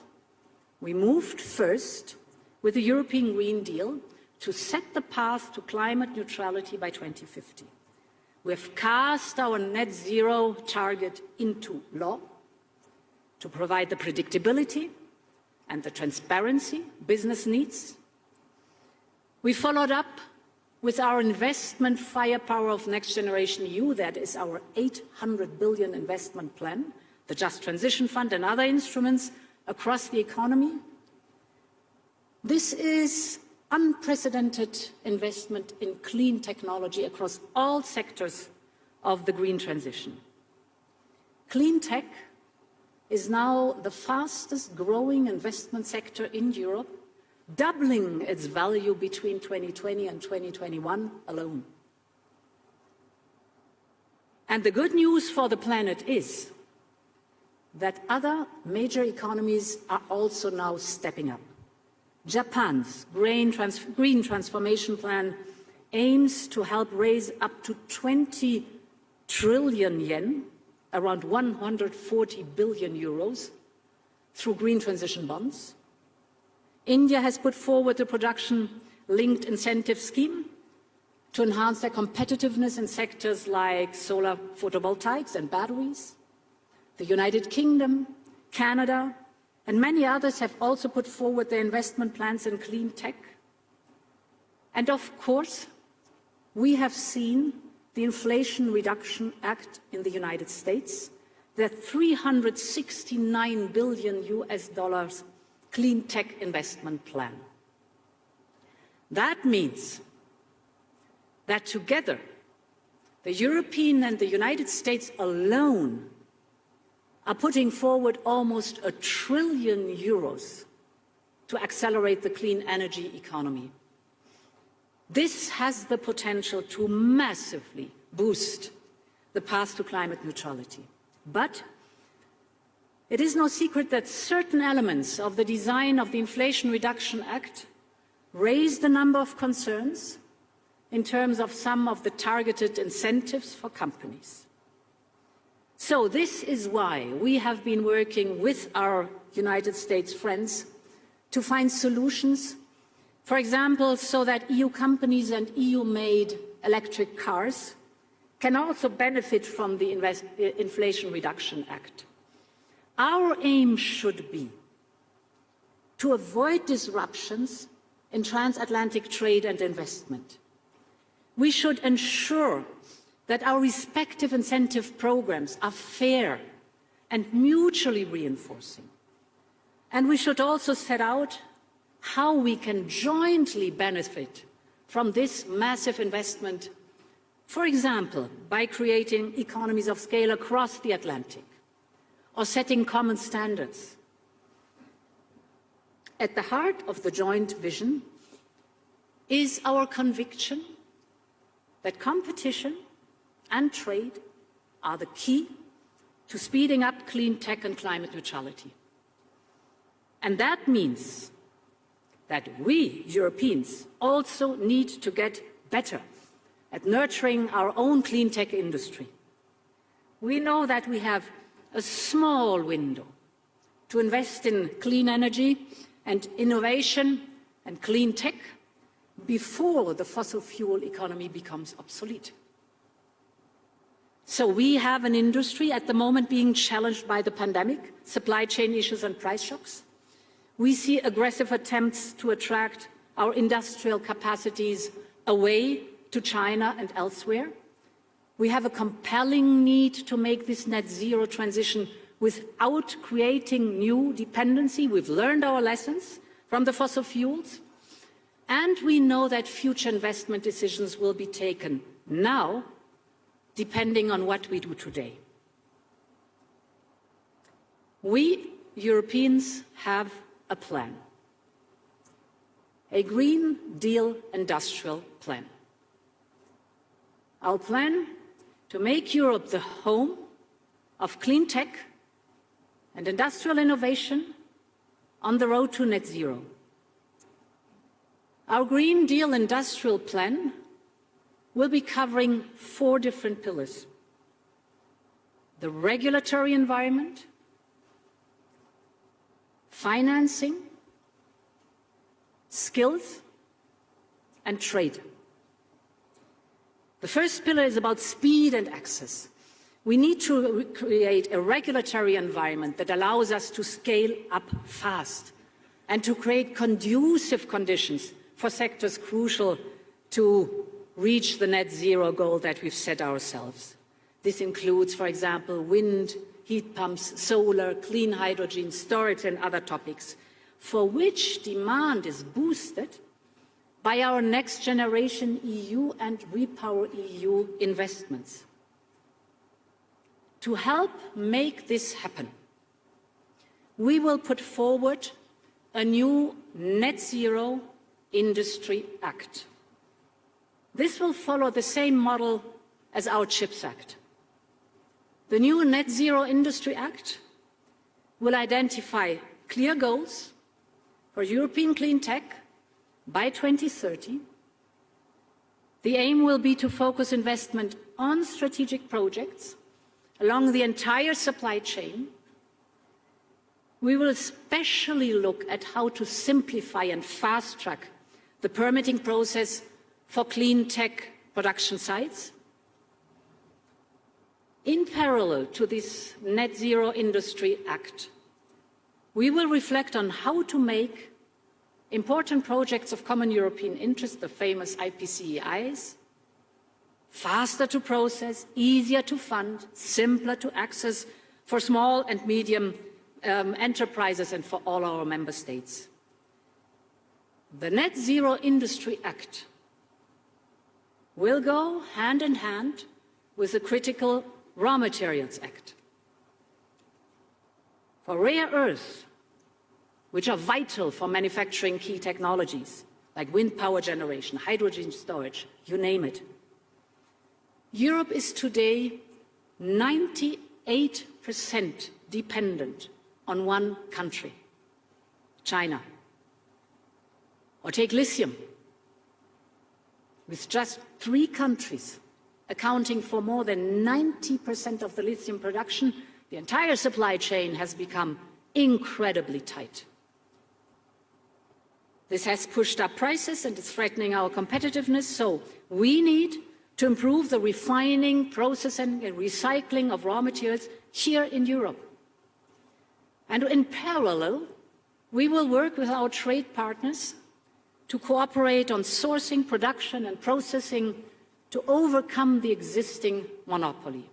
Speaker 8: we moved first with the European Green Deal to set the path to climate neutrality by 2050. We have cast our net zero target into law to provide the predictability and the transparency business needs. We followed up with our investment firepower of Next Generation EU, that is our 800 billion investment plan, the Just Transition Fund and other instruments across the economy. This is unprecedented investment in clean technology across all sectors of the green transition. Clean tech is now the fastest growing investment sector in Europe, doubling its value between 2020 and 2021 alone. And the good news for the planet is that other major economies are also now stepping up. Japan's green transformation plan aims to help raise up to 20 trillion yen, around 140 billion euros, through green transition bonds. India has put forward the production-linked incentive scheme to enhance their competitiveness in sectors like solar photovoltaics and batteries. The United Kingdom, Canada, and many others have also put forward their investment plans in clean tech. And of course, we have seen the Inflation Reduction Act in the United States, the $369 billion clean tech investment plan. That means that together, the European and the United States alone are putting forward almost €1 trillion to accelerate the clean energy economy. This has the potential to massively boost the path to climate neutrality. But it is no secret that certain elements of the design of the Inflation Reduction Act raised a number of concerns in terms of some of the targeted incentives for companies. So this is why we have been working with our United States friends to find solutions, for example, so that EU companies and EU-made electric cars can also benefit from the Inflation Reduction Act. Our aim should be to avoid disruptions in transatlantic trade and investment. We should ensure that our respective incentive programs are fair and mutually reinforcing. And we should also set out how we can jointly benefit from this massive investment, for example, by creating economies of scale across the Atlantic or setting common standards. At the heart of the joint vision is our conviction that competition and trade are the key to speeding up clean tech and climate neutrality. And that means that we, Europeans, also need to get better at nurturing our own clean tech industry. We know that we have a small window to invest in clean energy and innovation and clean tech before the fossil fuel economy becomes obsolete. So we have an industry at the moment being challenged by the pandemic, supply chain issues and price shocks. We see aggressive attempts to attract our industrial capacities away to China and elsewhere. We have a compelling need to make this net zero transition without creating new dependency. We've learned our lessons from the fossil fuels. And we know that future investment decisions will be taken now, depending on what we do today. We Europeans have a plan, a Green Deal industrial plan. Our plan to make Europe the home of clean tech and industrial innovation on the road to net zero. Our Green Deal industrial plan will be covering 4 different pillars: the regulatory environment, financing, skills, and trade. The first pillar is about speed and access. We need to create a regulatory environment that allows us to scale up fast and to create conducive conditions for sectors crucial to reach the net zero goal that we've set ourselves. This includes, for example, wind, heat pumps, solar, clean hydrogen, storage and other topics, for which demand is boosted by our Next Generation EU and Repower EU investments. To help make this happen, we will put forward a new Net Zero Industry Act. This will follow the same model as our CHIPS Act. The new Net Zero Industry Act will identify clear goals for European clean tech by 2030. The aim will be to focus investment on strategic projects along the entire supply chain. We will especially look at how to simplify and fast-track the permitting process for clean tech production sites. In parallel to this Net Zero Industry Act, we will reflect on how to make important projects of common European interest, the famous IPCEIs, faster to process, easier to fund, simpler to access for small and medium enterprises and for all our member states. The Net Zero Industry Act will go hand in hand with the critical Raw Materials Act. For rare earths, which are vital for manufacturing key technologies like wind power generation, hydrogen storage, you name it. Europe is today 98% dependent on one country, China. Or take lithium, with just 3 countries accounting for more than 90% of the lithium production, the entire supply chain has become incredibly tight. This has pushed up prices and is threatening our competitiveness, so we need to improve the refining, processing and recycling of raw materials here in Europe. And in parallel, we will work with our trade partners to cooperate on sourcing, production and processing to overcome the existing monopoly.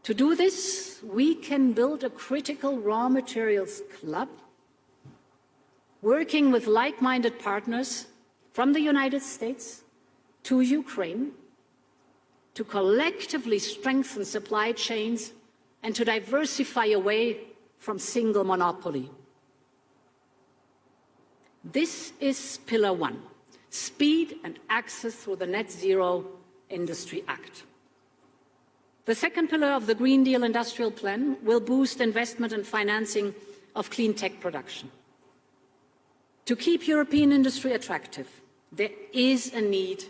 Speaker 8: To do this, we can build a critical raw materials club, working with like-minded partners from the United States to Ukraine to collectively strengthen supply chains and to diversify away from single monopoly. This is Pillar 1, speed and access through the Net Zero Industry Act. The second pillar of the Green Deal Industrial Plan will boost investment and financing of clean tech production. To keep European industry attractive, there is a need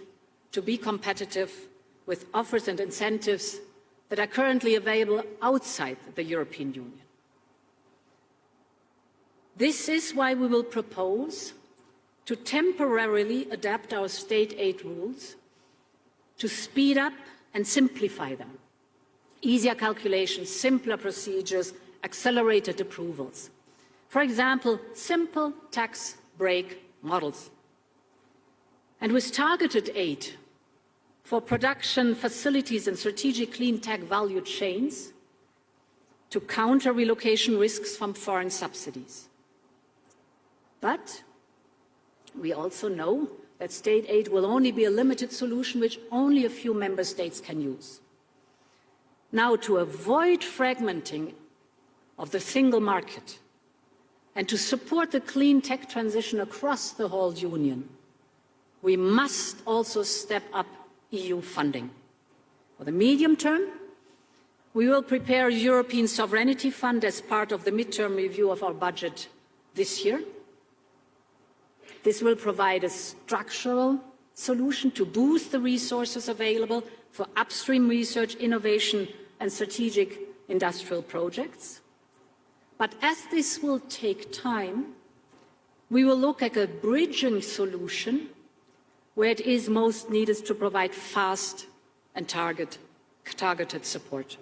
Speaker 8: to be competitive with offers and incentives that are currently available outside the European Union. This is why we will propose to temporarily adapt our state aid rules to speed up and simplify them. Easier calculations, simpler procedures, accelerated approvals. For example, simple tax break models. And with targeted aid for production facilities and strategic clean tech value chains to counter relocation risks from foreign subsidies. But we also know that state aid will only be a limited solution which only a few member states can use. Now, to avoid fragmenting of the single market and to support the clean tech transition across the whole Union, we must also step up EU funding. For the medium term, we will prepare a European Sovereignty Fund as part of the midterm review of our budget this year. This will provide a structural solution to boost the resources available for upstream research, innovation and strategic industrial projects. But as this will take time, we will look at a bridging solution where it is most needed to provide fast and targeted support.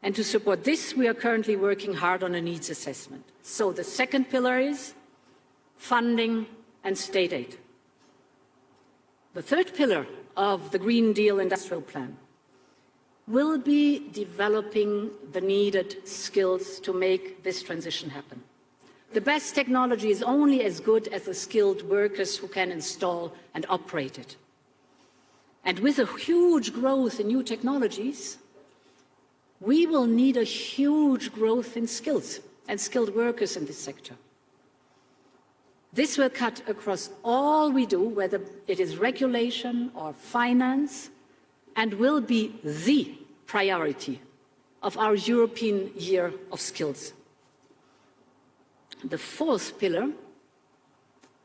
Speaker 8: And to support this, we are currently working hard on a needs assessment. So the second pillar is funding and state aid. The third pillar of the Green Deal Industrial Plan will be developing the needed skills to make this transition happen. The best technology is only as good as the skilled workers who can install and operate it. And with a huge growth in new technologies, we will need a huge growth in skills and skilled workers in this sector. This will cut across all we do, whether it is regulation or finance, and will be the priority of our European Year of Skills. The fourth pillar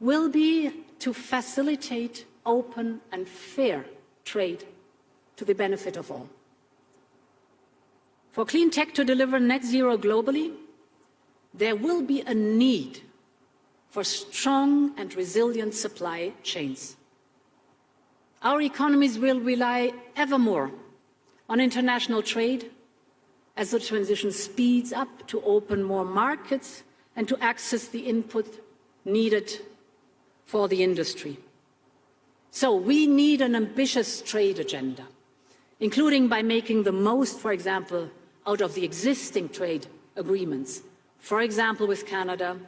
Speaker 8: will be to facilitate open and fair trade to the benefit of all. For clean tech to deliver net zero globally, there will be a need for strong and resilient supply chains. Our economies will rely ever more on international trade as the transition speeds up to open more markets and to access the input needed for the industry. So we need an ambitious trade agenda, including by making the most, for example, out of the existing trade agreements, for example with Canada,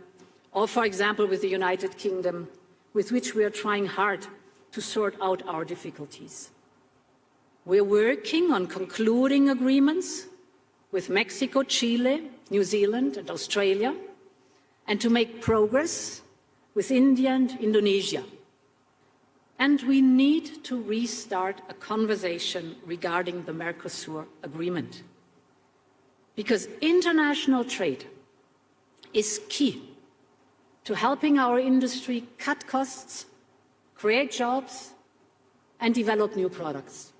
Speaker 8: or for example with the United Kingdom, with which we are trying hard to sort out our difficulties. We're working on concluding agreements with Mexico, Chile, New Zealand and Australia, and to make progress with India and Indonesia. And we need to restart a conversation regarding the Mercosur agreement. Because international trade is key to helping our industry cut costs, create jobs, and develop new products.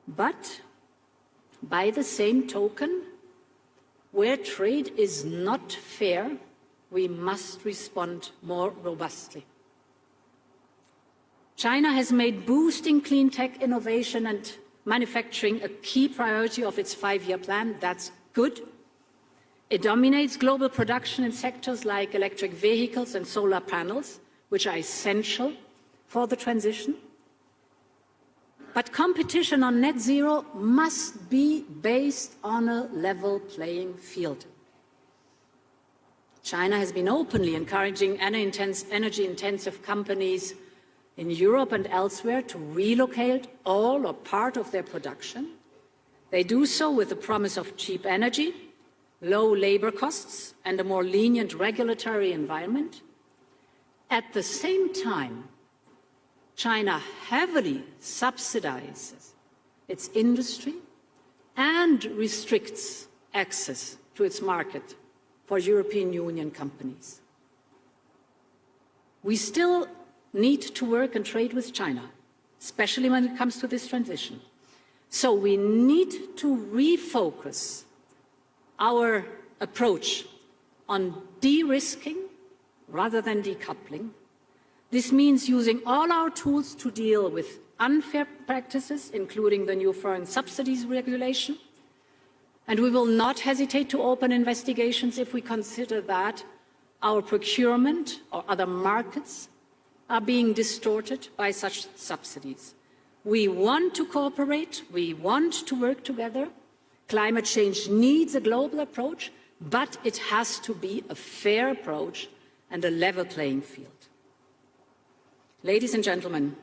Speaker 8: But by the same token, where trade is not fair, we must respond more robustly. China has made boosting clean tech innovation and manufacturing a key priority of its 5-year plan. That's good. It dominates global production in sectors like electric vehicles and solar panels, which are essential for the transition. But competition on net zero must be based on a level playing field. China has been openly encouraging energy-intensive companies in Europe and elsewhere to relocate all or part of their production. They do so with the promise of cheap energy, low labor costs, and a more lenient regulatory environment. At the same time, China heavily subsidizes its industry and restricts access to its market for European Union companies. We still need to work and trade with China, especially when it comes to this transition. So we need to refocus our approach on de-risking rather than decoupling. This means using all our tools to deal with unfair practices, including the new foreign subsidies regulation. And we will not hesitate to open investigations if we consider that our procurement or other markets are being distorted by such subsidies. We want to cooperate, we want to work together. Climate change needs a global approach, but it has to be a fair approach and a level playing field. Ladies and gentlemen,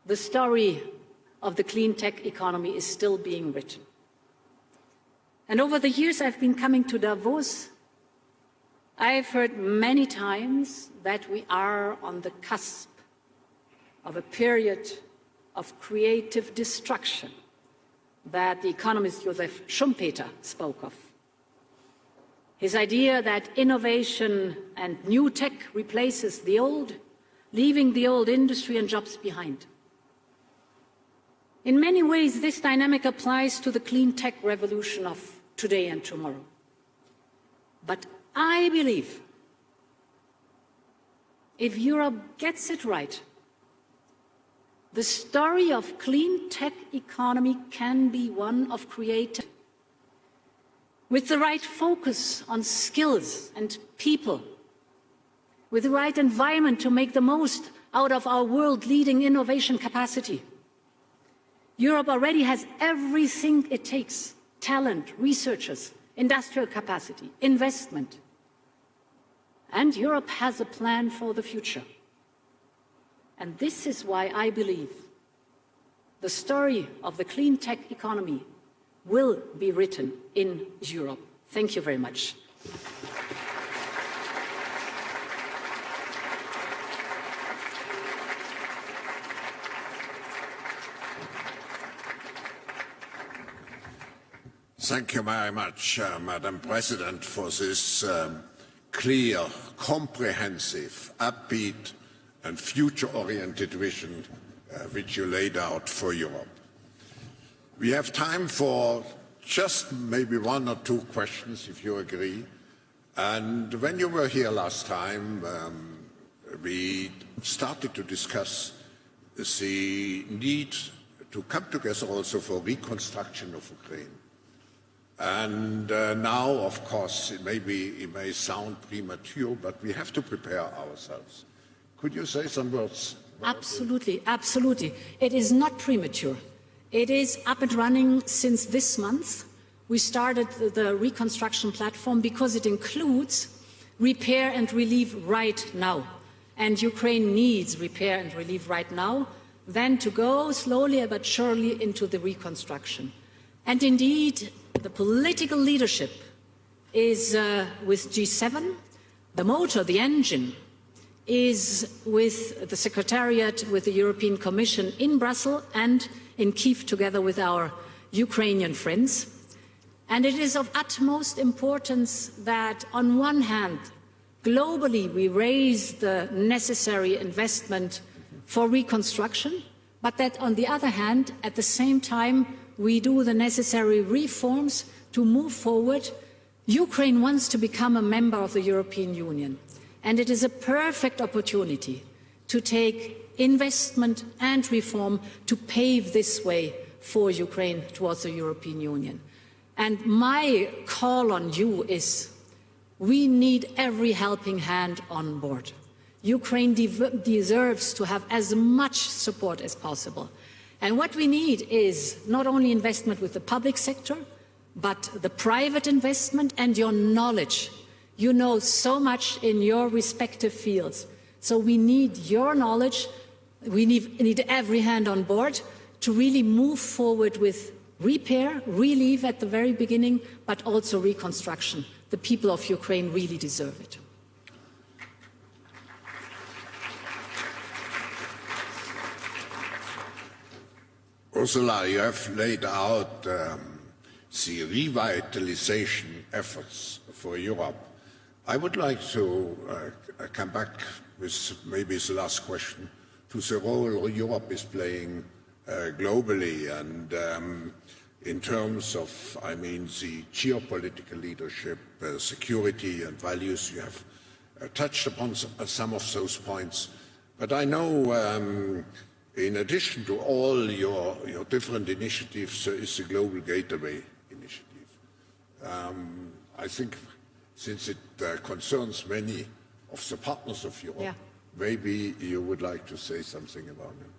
Speaker 8: the story of the clean tech economy is still being written. And over the years I've been coming to Davos, I've heard many times that we are on the cusp of a period of creative destruction that the economist Joseph Schumpeter spoke of. His idea that innovation and new tech replaces the old, leaving the old industry and jobs behind. In many ways, this dynamic applies to the clean tech revolution of today and tomorrow. But I believe if Europe gets it right, the story of clean tech economy can be one of creativity. With the right focus on skills and people, with the right environment to make the most out of our world-leading innovation capacity. Europe already has everything it takes: talent, researchers, industrial capacity, investment. And Europe has a plan for the future. And this is why I believe the story of the clean tech economy will be written in Europe. Thank you very much.
Speaker 3: Thank you very much, Madam President, for this clear, comprehensive, upbeat and future-oriented vision which you laid out for Europe. We have time for just maybe one or two questions, if you agree. And when you were here last time, we started to discuss the need to come together also for reconstruction of Ukraine. And now, of course, it may sound premature, but we have to prepare ourselves. Could you say some words?
Speaker 8: Absolutely, absolutely. It is not premature. It is up and running since this month. We started the reconstruction platform because it includes repair and relief right now. And Ukraine needs repair and relief right now, then to go slowly but surely into the reconstruction. And indeed, the political leadership is with G7. The motor, the engine, is with the Secretariat, with the European Commission in Brussels and in Kyiv together with our Ukrainian friends. And it is of utmost importance that, on one hand, globally we raise the necessary investment for reconstruction, but that, on the other hand, at the same time, we do the necessary reforms to move forward. Ukraine wants to become a member of the European Union, and it is a perfect opportunity to take investment and reform to pave this way for Ukraine towards the European Union. And my call on you is, we need every helping hand on board. Ukraine deserves to have as much support as possible. And what we need is not only investment with the public sector, but the private investment and your knowledge. You know so much in your respective fields. So we need your knowledge. We need every hand on board to really move forward with repair, relief at the very beginning, but also reconstruction. The people of Ukraine really deserve it.
Speaker 3: Ursula, you have laid out the revitalization efforts for Europe. I would like to come back with maybe the last question to the role Europe is playing globally and in terms of, the geopolitical leadership, security and values. You have touched upon some of those points. But I know in addition to all your different initiatives, there is the Global Gateway initiative. I think since it concerns many of the partners of Europe, maybe you would like to say something about it.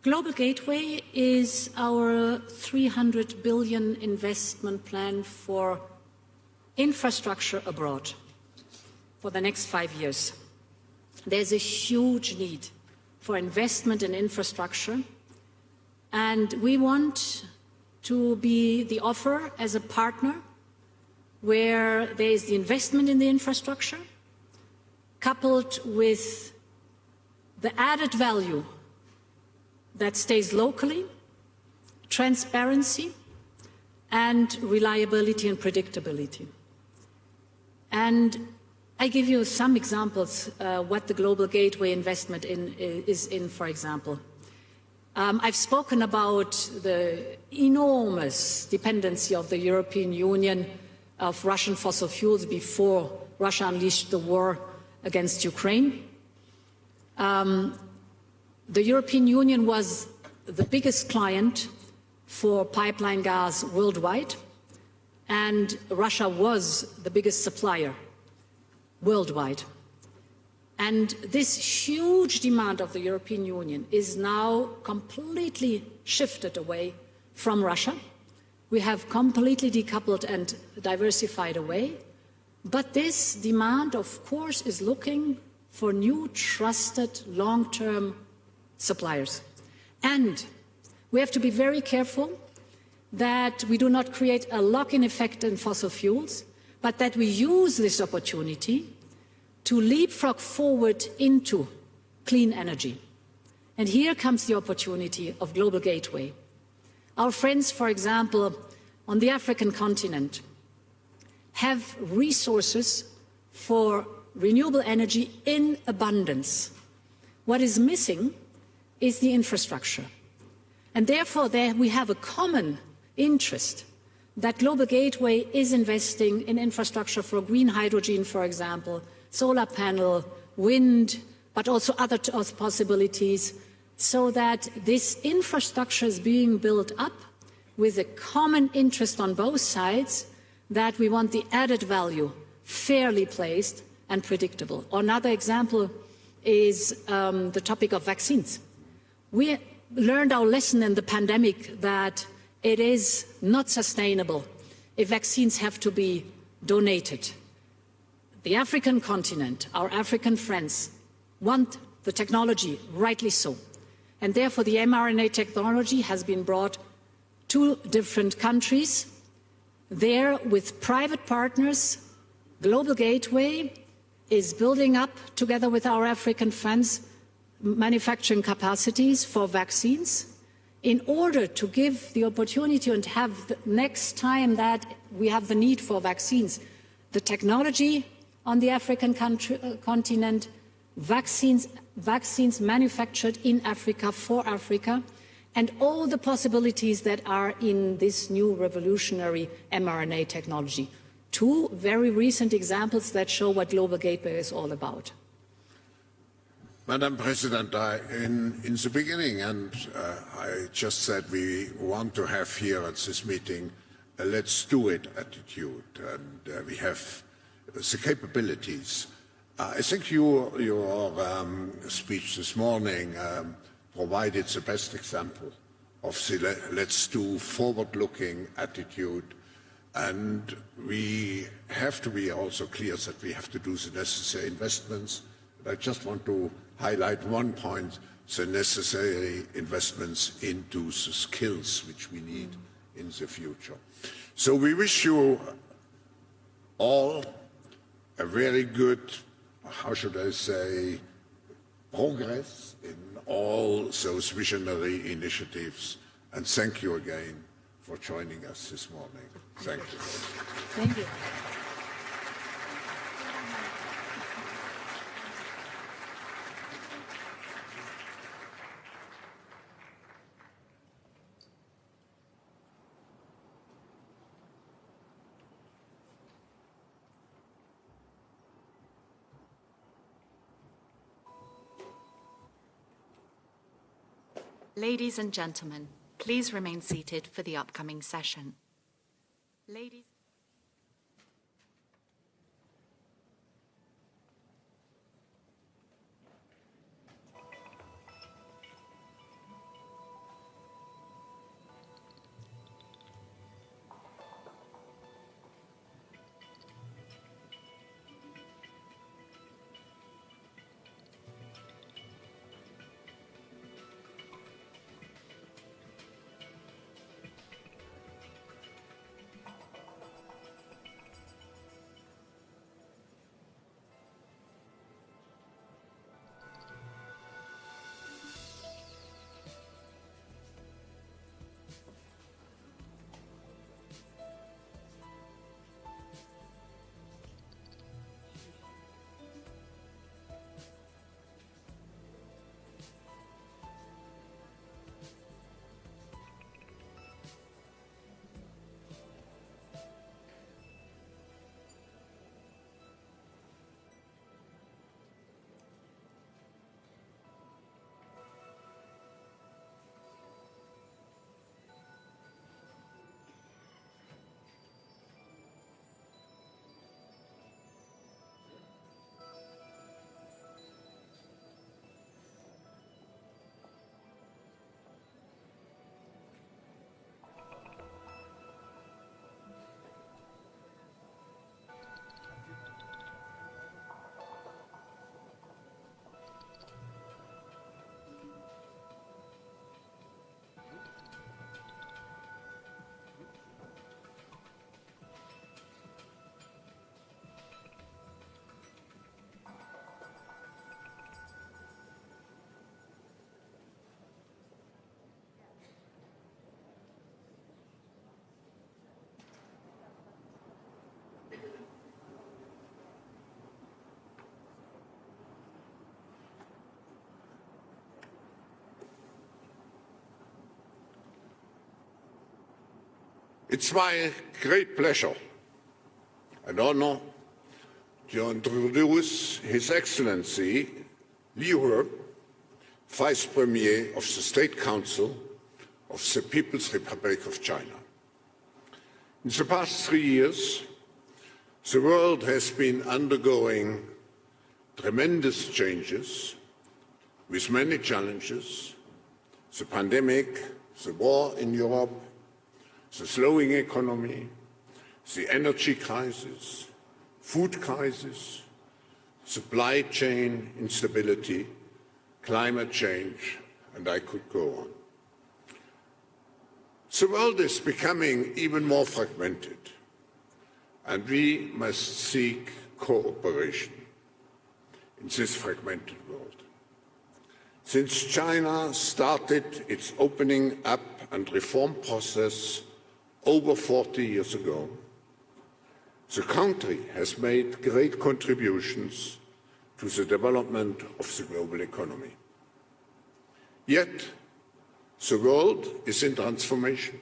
Speaker 8: Global Gateway is our 300 billion investment plan for infrastructure abroad for the next 5 years. There's a huge need for investment in infrastructure, and we want to be the offer as a partner where there is the investment in the infrastructure coupled with the added value that stays locally, transparency, and reliability and predictability. And I give you some examples what the Global Gateway investment is in, for example. I've spoken about the enormous dependency of the European Union of Russian fossil fuels before Russia unleashed the war against Ukraine. The European Union was the biggest client for pipeline gas worldwide, and Russia was the biggest supplier worldwide. And this huge demand of the European Union is now completely shifted away from Russia. We have completely decoupled and diversified away. But this demand, of course, is looking for new, trusted, long-term suppliers. And we have to be very careful that we do not create a lock-in effect in fossil fuels, but that we use this opportunity to leapfrog forward into clean energy. And here comes the opportunity of Global Gateway. Our friends, for example, on the African continent, have resources for renewable energy in abundance. What is missing is the infrastructure. And therefore, there we have a common interest that Global Gateway is investing in infrastructure for green hydrogen, for example, solar panel, wind, but also other possibilities, so that this infrastructure is being built up with a common interest on both sides that we want the added value fairly placed and predictable. Another example is the topic of vaccines. We learned our lesson in the pandemic that it is not sustainable if vaccines have to be donated. The African continent, our African friends, want the technology, rightly so. And therefore the mRNA technology has been brought to different countries. There, with private partners, Global Gateway is building up, together with our African friends, manufacturing capacities for vaccines in order to give the opportunity and have the next time that we have the need for vaccines, the technology on the African continent, vaccines manufactured in Africa for Africa, and all the possibilities that are in this new revolutionary mRNA technology. Two very recent examples that show what Global Gateway is all about.
Speaker 3: Madam President, in the beginning, I just said we want to have here at this meeting a let's do it attitude, and we have the capabilities. I think your speech this morning provided the best example of the let's do forward-looking attitude, and we have to be also clear that we have to do the necessary investments. I just want to highlight one point, the necessary investments into the skills which we need in the future. So we wish you all a very good, how should I say, progress in all those visionary initiatives. And thank you again for joining us this morning. Thank you.
Speaker 8: Thank you.
Speaker 9: Ladies and gentlemen, please remain seated for the upcoming session. Ladies.
Speaker 3: It's my great pleasure and honor to introduce His Excellency Liu He, Vice Premier of the State Council of the People's Republic of China. In the past 3 years, the world has been undergoing tremendous changes with many challenges: the pandemic, the war in Europe, the slowing economy, the energy crisis, food crisis, supply chain instability, climate change, and I could go on. The world is becoming even more fragmented, and we must seek cooperation in this fragmented world. Since China started its opening up and reform process over 40 years ago, the country has made great contributions to the development of the global economy. Yet, the world is in transformation,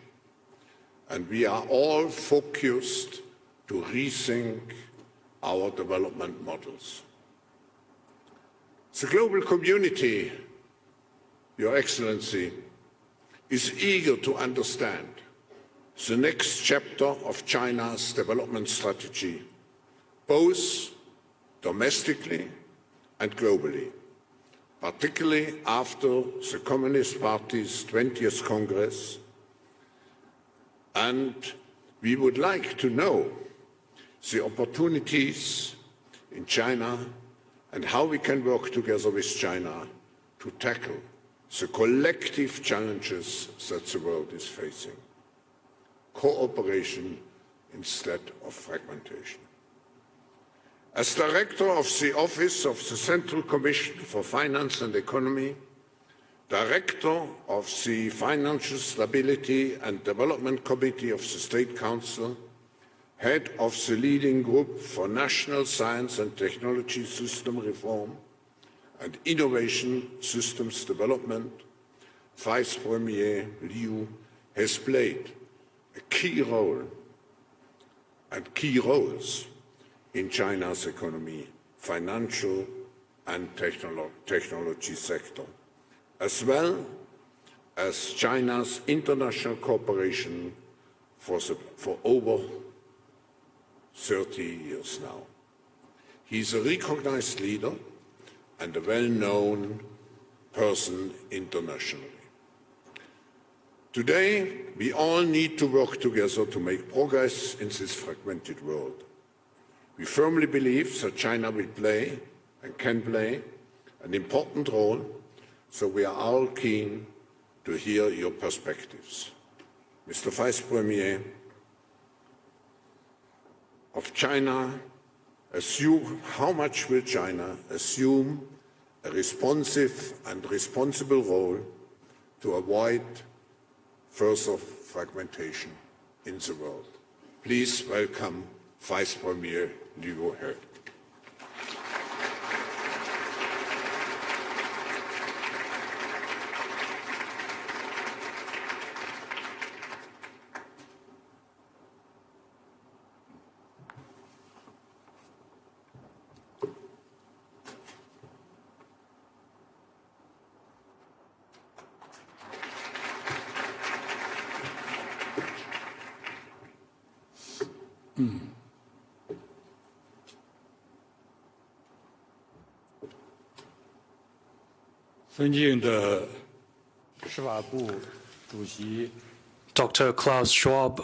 Speaker 3: and we are all focused to rethink our development models. The global community, Your Excellency, is eager to understand the next chapter of China's development strategy, both domestically and globally, particularly after the Communist Party's 20th Congress. And we would like to know the opportunities in China and how we can work together with China to tackle the collective challenges that the world is facing. Cooperation instead of fragmentation. As Director of the Office of the Central Commission for Finance and Economy, Director of the Financial Stability and Development Committee of the State Council, Head of the leading group for National Science and Technology System Reform and Innovation Systems Development, Vice Premier Liu has played a key role and key roles in China's economy, financial and technology sector, as well as China's international cooperation for over 30 years now. He is a recognized leader and a well-known person internationally. Today, we all need to work together to make progress in this fragmented world. We firmly believe that China will play and can play an important role, so we are all keen to hear your perspectives. Mr. Vice Premier, of China, how much will China assume a responsive and responsible role to avoid further fragmentation in the world? Please welcome Vice Premier Liu He.
Speaker 10: Dr. Klaus Schwab,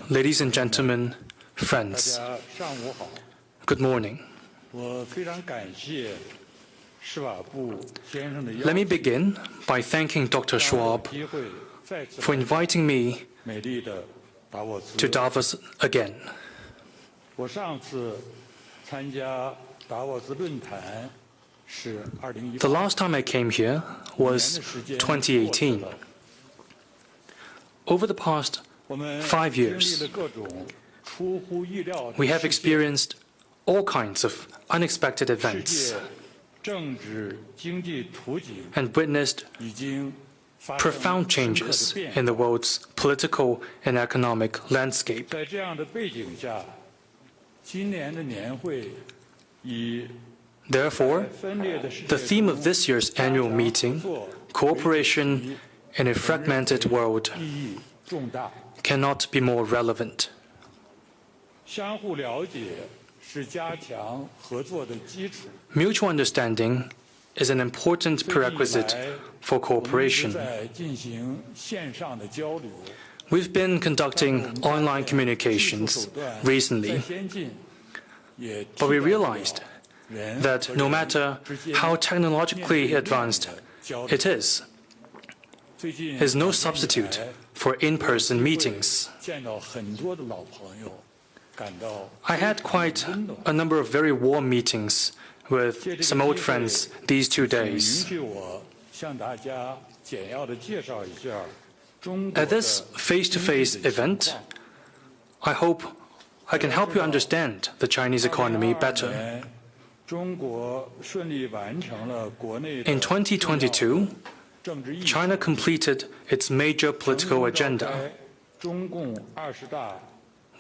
Speaker 10: ladies and gentlemen, friends, good morning. Let me begin by thanking Dr. Schwab for inviting me to Davos again. The last time I came here was 2018. Over the past 5 years, we have experienced all kinds of unexpected events and witnessed profound changes in the world's political and economic landscape. Therefore, the theme of this year's annual meeting, Cooperation in a Fragmented World, cannot be more relevant. Mutual understanding is an important prerequisite for cooperation. We've been conducting online communications recently, but we realized that no matter how technologically advanced it is no substitute for in-person meetings. I had quite a number of very warm meetings with some old friends these 2 days. At this face-to-face event, I hope I can help you understand the Chinese economy better. In 2022, China completed its major political agenda.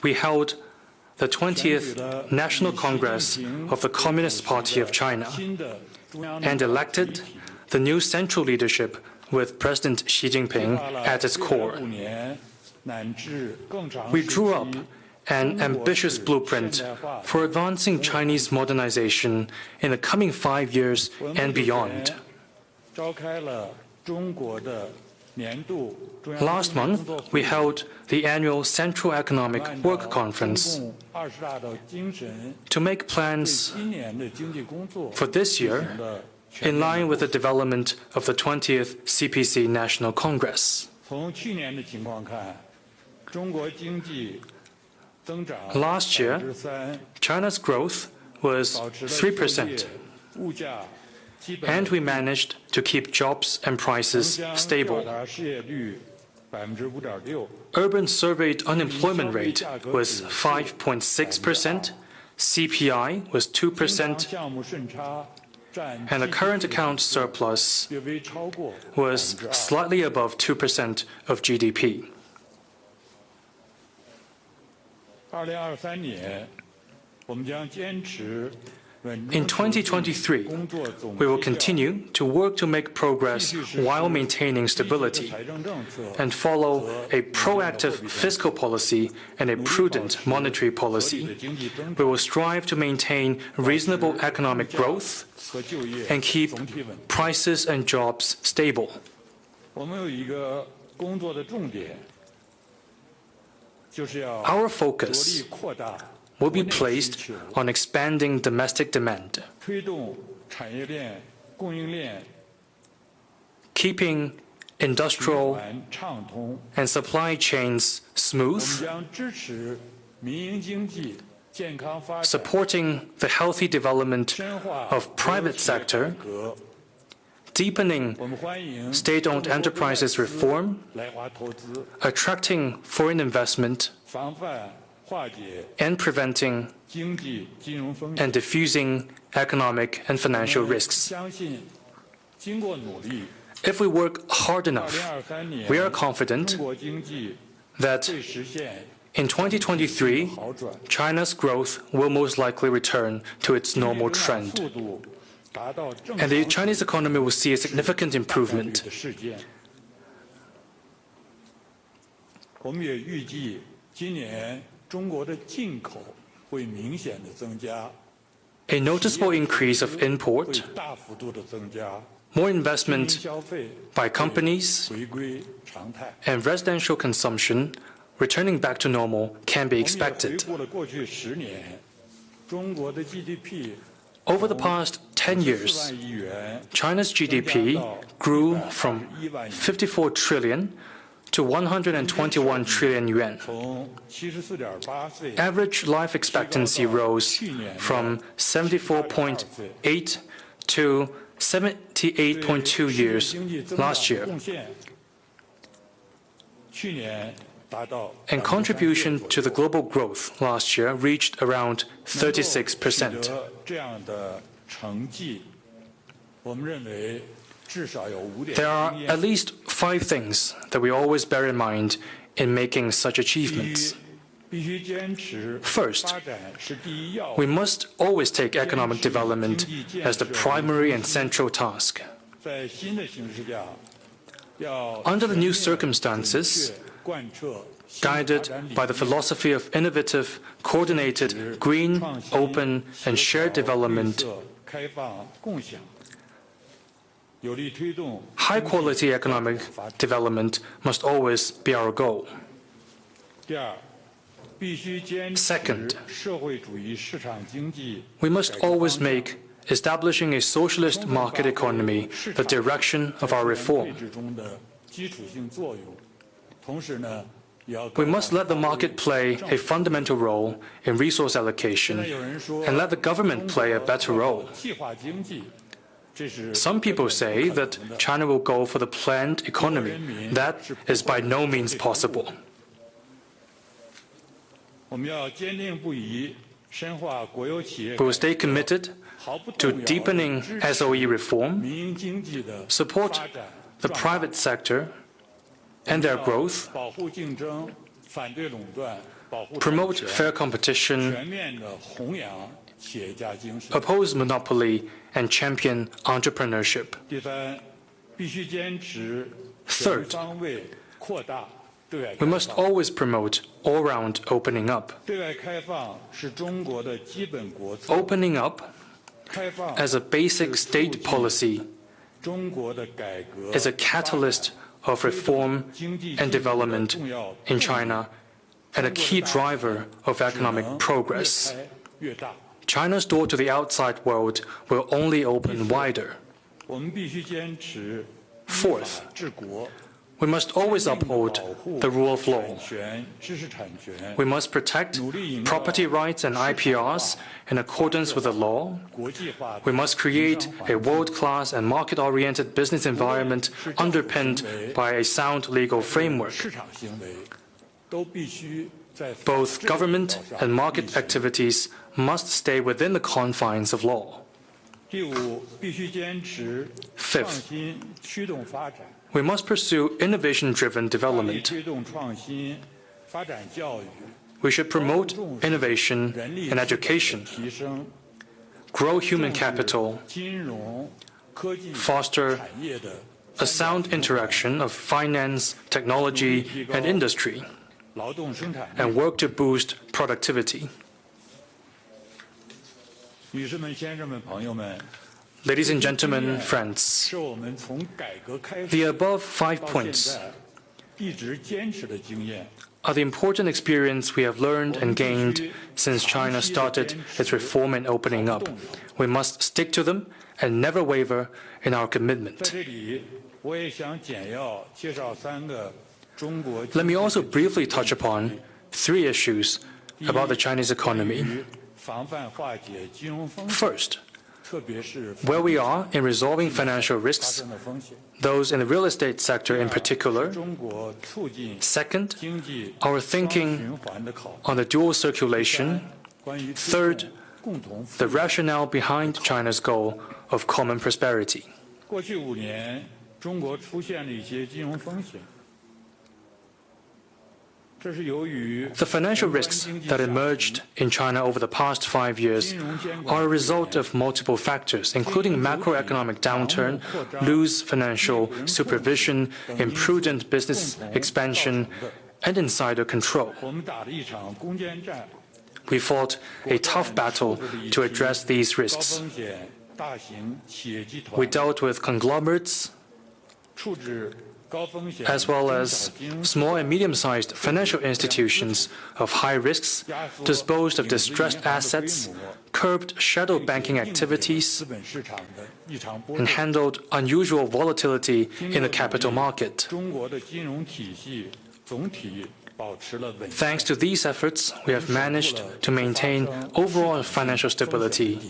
Speaker 10: We held the 20th National Congress of the Communist Party of China and elected the new central leadership with President Xi Jinping at its core. We drew up an ambitious blueprint for advancing Chinese modernization in the coming 5 years and beyond. Last month, we held the annual Central Economic Work Conference to make plans for this year in line with the development of the 20th CPC National Congress. Last year, China's growth was 3%, and we managed to keep jobs and prices stable. Urban surveyed unemployment rate was 5.6%, CPI was 2%, and the current account surplus was slightly above 2% of GDP. In 2023, we will continue to work to make progress while maintaining stability and follow a proactive fiscal policy and a prudent monetary policy. We will strive to maintain reasonable economic growth and keep prices and jobs stable. Our focus will be placed on expanding domestic demand, keeping industrial and supply chains smooth, supporting the healthy development of private sector, deepening state-owned enterprises reform, attracting foreign investment, and preventing and diffusing economic and financial risks. If we work hard enough, we are confident that in 2023, China's growth will most likely return to its normal trend, and the Chinese economy will see a significant improvement. A noticeable increase of import, more investment by companies, and residential consumption returning back to normal can be expected. Over the past 10 years, China's GDP grew from 54 trillion to 121 trillion yuan. Average life expectancy rose from 74.8 to 78.2 years last year. And contribution to the global growth last year reached around 36%. There are at least 5 things that we always bear in mind in making such achievements. First, we must always take economic development as the primary and central task. Under the new circumstances, guided by the philosophy of innovative, coordinated, green, open, and shared development. High-quality economic development must always be our goal. Second, we must always make establishing a socialist market economy the direction of our reform. We must let the market play a fundamental role in resource allocation and let the government play a better role. Some people say that China will go for the planned economy. That is by no means possible. We will stay committed to deepening SOE reform, support the private sector and their growth, promote fair competition, oppose monopoly, and champion entrepreneurship. Third, we must always promote all-round opening up. Opening up as a basic state policy is a catalyst of reform and development in China and a key driver of economic progress. China's door to the outside world will only open wider. Fourth, we must always uphold the rule of law. We must protect property rights and IPRs in accordance with the law. We must create a world-class and market-oriented business environment underpinned by a sound legal framework. Both government and market activities must stay within the confines of law. Fifth, we must pursue innovation-driven development. We should promote innovation in education, grow human capital, foster a sound interaction of finance, technology, and industry, and work to boost productivity. Ladies and gentlemen, friends, the above 5 points are the important experience we have learned and gained since China started its reform and opening up. We must stick to them and never waver in our commitment. Let me also briefly touch upon 3 issues about the Chinese economy. First, where we are in resolving financial risks, those in the real estate sector in particular. Second, our thinking on the dual circulation. Third, the rationale behind China's goal of common prosperity. The financial risks that emerged in China over the past 5 years are a result of multiple factors, including macroeconomic downturn, loose financial supervision, imprudent business expansion, and insider control. We fought a tough battle to address these risks. We dealt with conglomerates, as well as small and medium-sized financial institutions of high risks, disposed of distressed assets, curbed shadow banking activities, and handled unusual volatility in the capital market. Thanks to these efforts, we have managed to maintain overall financial stability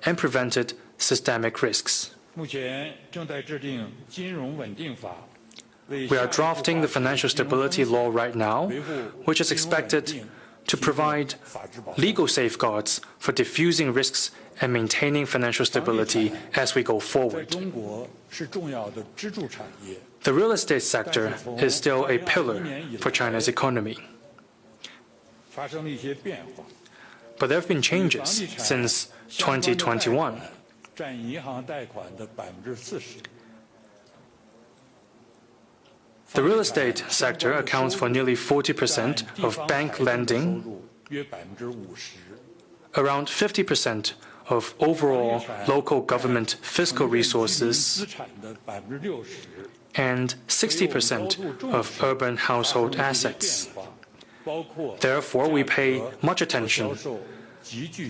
Speaker 10: and prevented systemic risks. We are drafting the financial stability law right now, which is expected to provide legal safeguards for diffusing risks and maintaining financial stability as we go forward. The real estate sector is still a pillar for China's economy. But there have been changes since 2021. The real estate sector accounts for nearly 40% of bank lending, around 50% of overall local government fiscal resources, and 60% of urban household assets. Therefore, we pay much attention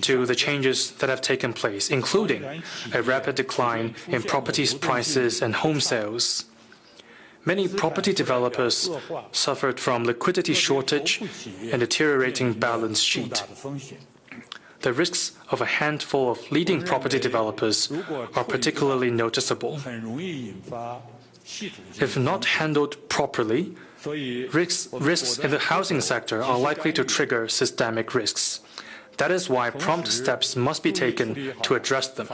Speaker 10: to the changes that have taken place, including a rapid decline in property prices and home sales. Many property developers suffered from liquidity shortage and deteriorating balance sheet. The risks of a handful of leading property developers are particularly noticeable. If not handled properly, risks in the housing sector are likely to trigger systemic risks. That is why prompt steps must be taken to address them.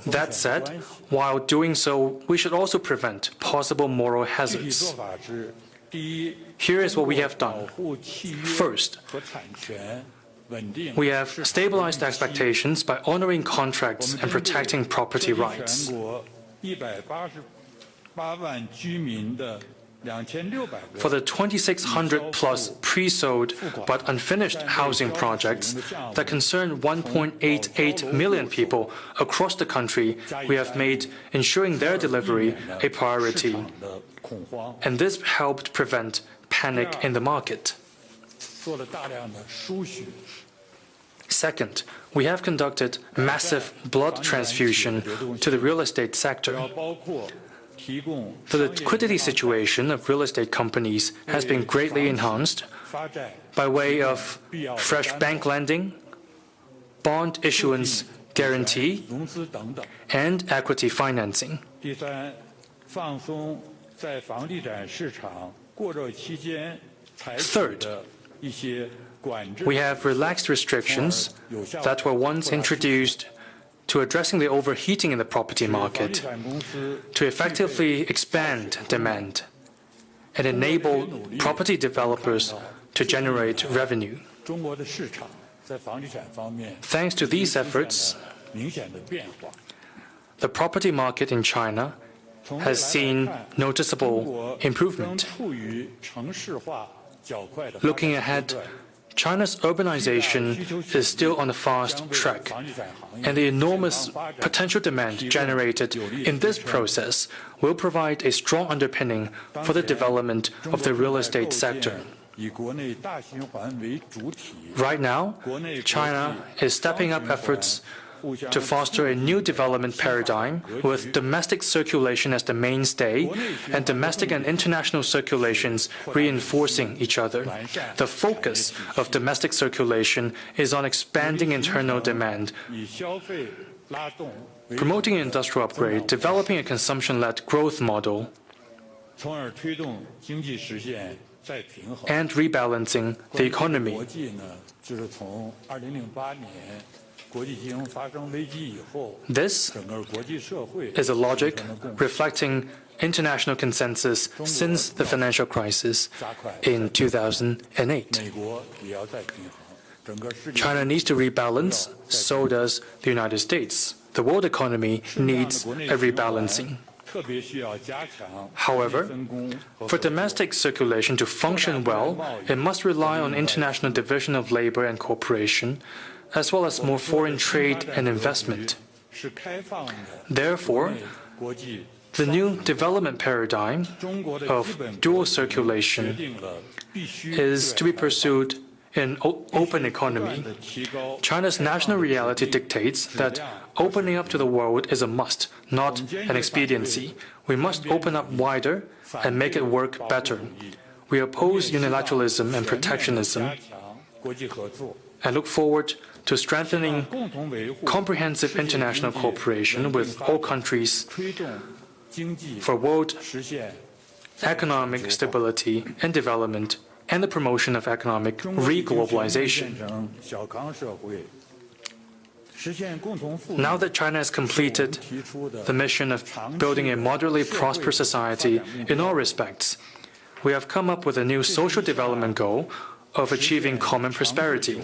Speaker 10: That said, while doing so, we should also prevent possible moral hazards. Here is what we have done. First, we have stabilized expectations by honoring contracts and protecting property rights. For the 2,600-plus pre-sold but unfinished housing projects that concern 1.88 million people across the country, we have made ensuring their delivery a priority. And this helped prevent panic in the market. Second, we have conducted massive blood transfusion to the real estate sector. The liquidity situation of real estate companies has been greatly enhanced by way of fresh bank lending, bond issuance guarantee, and equity financing. Third, we have relaxed restrictions that were once introduced to addressing the overheating in the property market, to effectively expand demand and enable property developers to generate revenue. Thanks to these efforts, the property market in China has seen noticeable improvement. Looking ahead, China's urbanization is still on a fast track, and the enormous potential demand generated in this process will provide a strong underpinning for the development of the real estate sector. Right now, China is stepping up efforts to foster a new development paradigm with domestic circulation as the mainstay and domestic and international circulations reinforcing each other. The focus of domestic circulation is on expanding internal demand, promoting industrial upgrade, developing a consumption-led growth model, and rebalancing the economy. This is a logic reflecting international consensus since the financial crisis in 2008. China needs to rebalance, so does the United States. The world economy needs a rebalancing. However, for domestic circulation to function well, it must rely on international division of labor and cooperation, as well as more foreign trade and investment. Therefore, the new development paradigm of dual circulation is to be pursued in open economy. China's national reality dictates that opening up to the world is a must, not an expediency. We must open up wider and make it work better. We oppose unilateralism and protectionism and look forward to strengthening comprehensive international cooperation with all countries for world economic stability and development and the promotion of economic re-globalization. Now that China has completed the mission of building a moderately prosperous society in all respects, we have come up with a new social development goal of achieving common prosperity.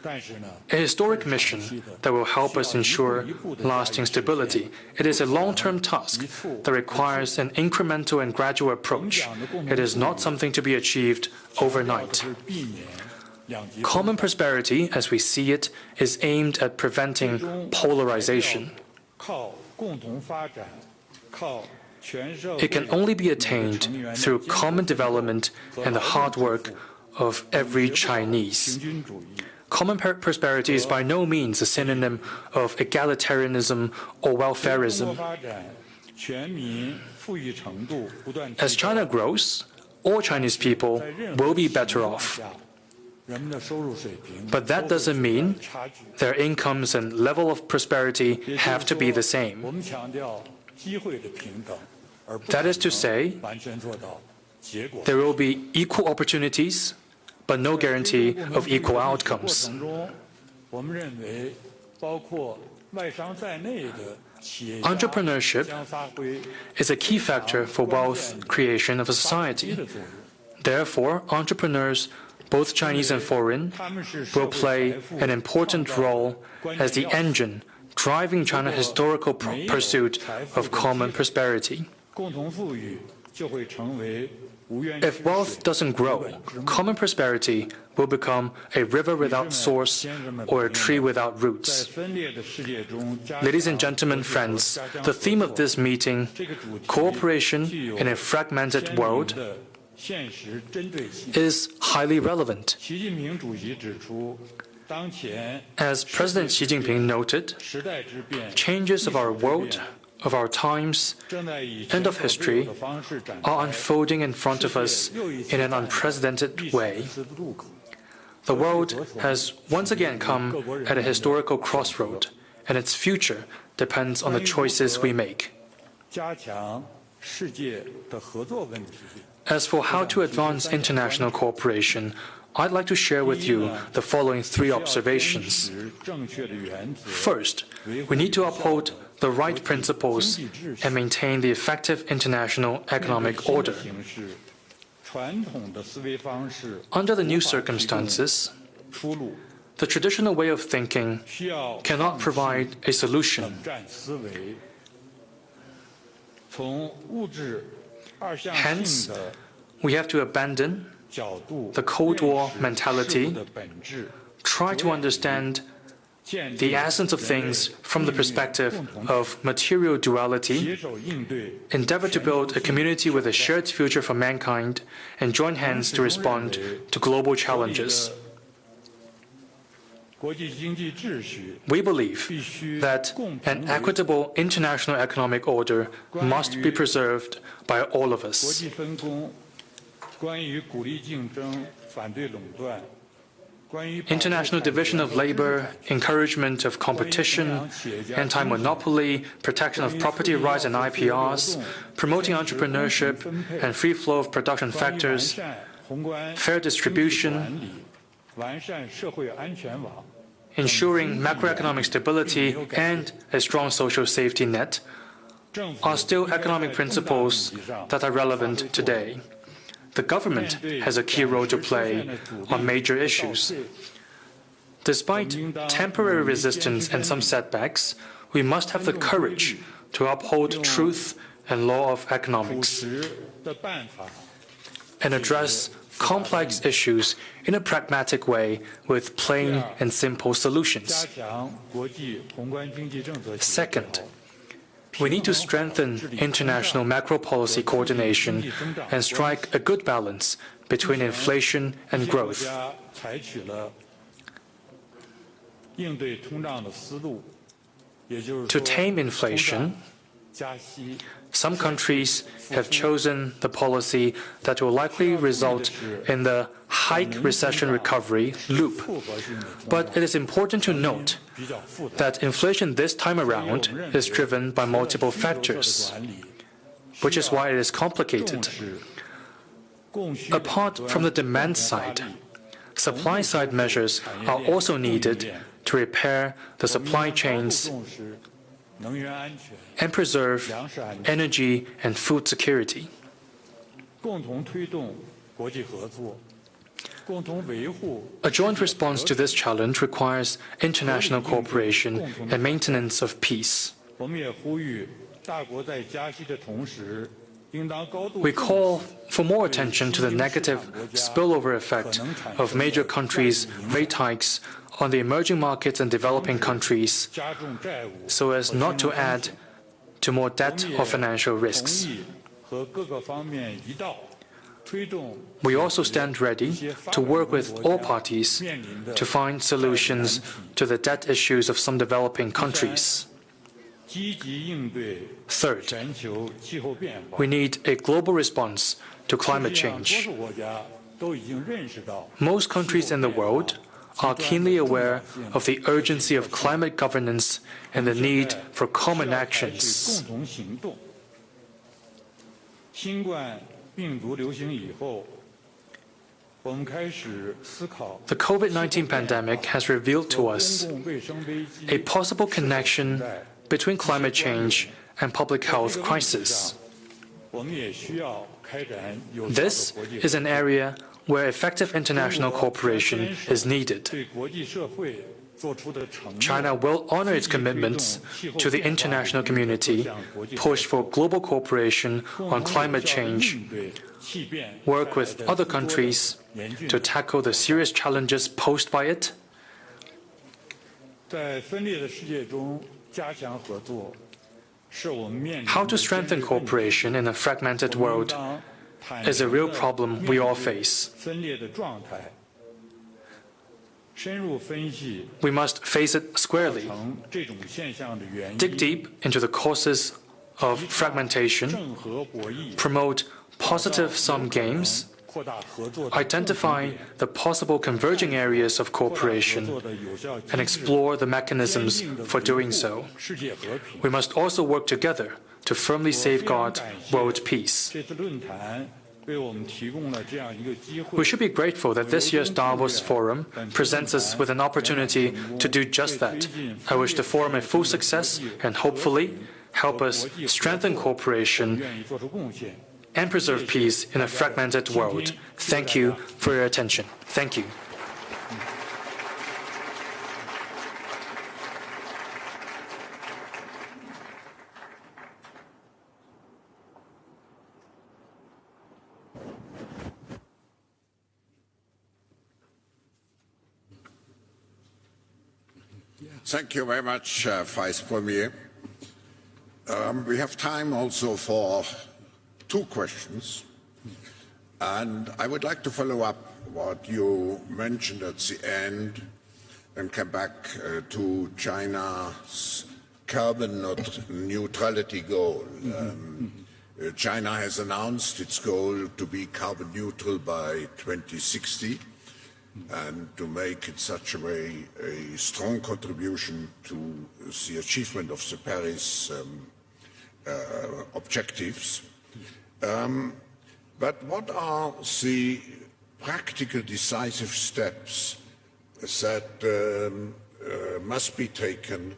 Speaker 10: a historic mission that will help us ensure lasting stability. It is a long-term task that requires an incremental and gradual approach. It is not something to be achieved overnight. Common prosperity, as we see it, is aimed at preventing polarization. It can only be attained through common development and the hard work of every Chinese. Common prosperity is by no means a synonym of egalitarianism or welfarism. As China grows, all Chinese people will be better off. But that doesn't mean their incomes and level of prosperity have to be the same. That is to say, there will be equal opportunities, but no guarantee of equal outcomes. Entrepreneurship is a key factor for wealth creation of a society. Therefore, entrepreneurs, both Chinese and foreign, will play an important role as the engine driving China's historical pursuit of common prosperity. If wealth doesn't grow, common prosperity will become a river without source or a tree without roots. Ladies and gentlemen, friends, the theme of this meeting, cooperation in a fragmented world, is highly relevant. As President Xi Jinping noted, changes of our world, of our times, and of history are unfolding in front of us in an unprecedented way. The world has once again come at a historical crossroad, and its future depends on the choices we make. As for how to advance international cooperation, I'd like to share with you the following 3 observations. First, we need to uphold the right principles and maintain the effective international economic order. Under the new circumstances, the traditional way of thinking cannot provide a solution. Hence, we have to abandon the Cold War mentality, try to understand the essence of things from the perspective of material duality, endeavor to build a community with a shared future for mankind, and join hands to respond to global challenges. We believe that an equitable international economic order must be preserved by all of us. International division of labor, encouragement of competition, anti-monopoly, protection of property rights and IPRs, promoting entrepreneurship and free flow of production factors, fair distribution, ensuring macroeconomic stability and a strong social safety net are still economic principles that are relevant today. The government has a key role to play on major issues. Despite temporary resistance and some setbacks, we must have the courage to uphold truth and law of economics and address complex issues in a pragmatic way with plain and simple solutions. Second, we need to strengthen international macro policy coordination and strike a good balance between inflation and growth. To tame inflation, some countries have chosen the policy that will likely result in the hike recession recovery loop. But it is important to note that inflation this time around is driven by multiple factors, which is why it is complicated. Apart from the demand side, supply-side measures are also needed to repair the supply chains and preserve energy and food security. A joint response to this challenge requires international cooperation and maintenance of peace. We call for more attention to the negative spillover effect of major countries' rate hikes on the emerging markets and developing countries, so as not to add to more debt or financial risks. We also stand ready to work with all parties to find solutions to the debt issues of some developing countries. Third, we need a global response to climate change. Most countries in the world are keenly aware of the urgency of climate governance and the need for common actions. The COVID-19 pandemic has revealed to us a possible connection between climate change and public health crisis. This is an area where effective international cooperation is needed. China will honor its commitments to the international community, push for global cooperation on climate change, work with other countries to tackle the serious challenges posed by it, how to strengthen cooperation in a fragmented world is a real problem we all face. We must face it squarely, dig deep into the causes of fragmentation, promote positive-sum games, identify the possible converging areas of cooperation, and explore the mechanisms for doing so. We must also work together to firmly safeguard world peace. We should be grateful that this year's Davos Forum presents us with an opportunity to do just that. I wish the forum a full success and hopefully help us strengthen cooperation and preserve peace in a fragmented world. Thank you for your attention. Thank you.
Speaker 3: Thank you very much, Vice Premier. We have time also for 2 questions. And I would like to follow up what you mentioned at the end and come back to China's carbon neutrality goal. China has announced its goal to be carbon neutral by 2060 and to make in such a way a strong contribution to the achievement of the Paris objectives. But what are the practical decisive steps that must be taken?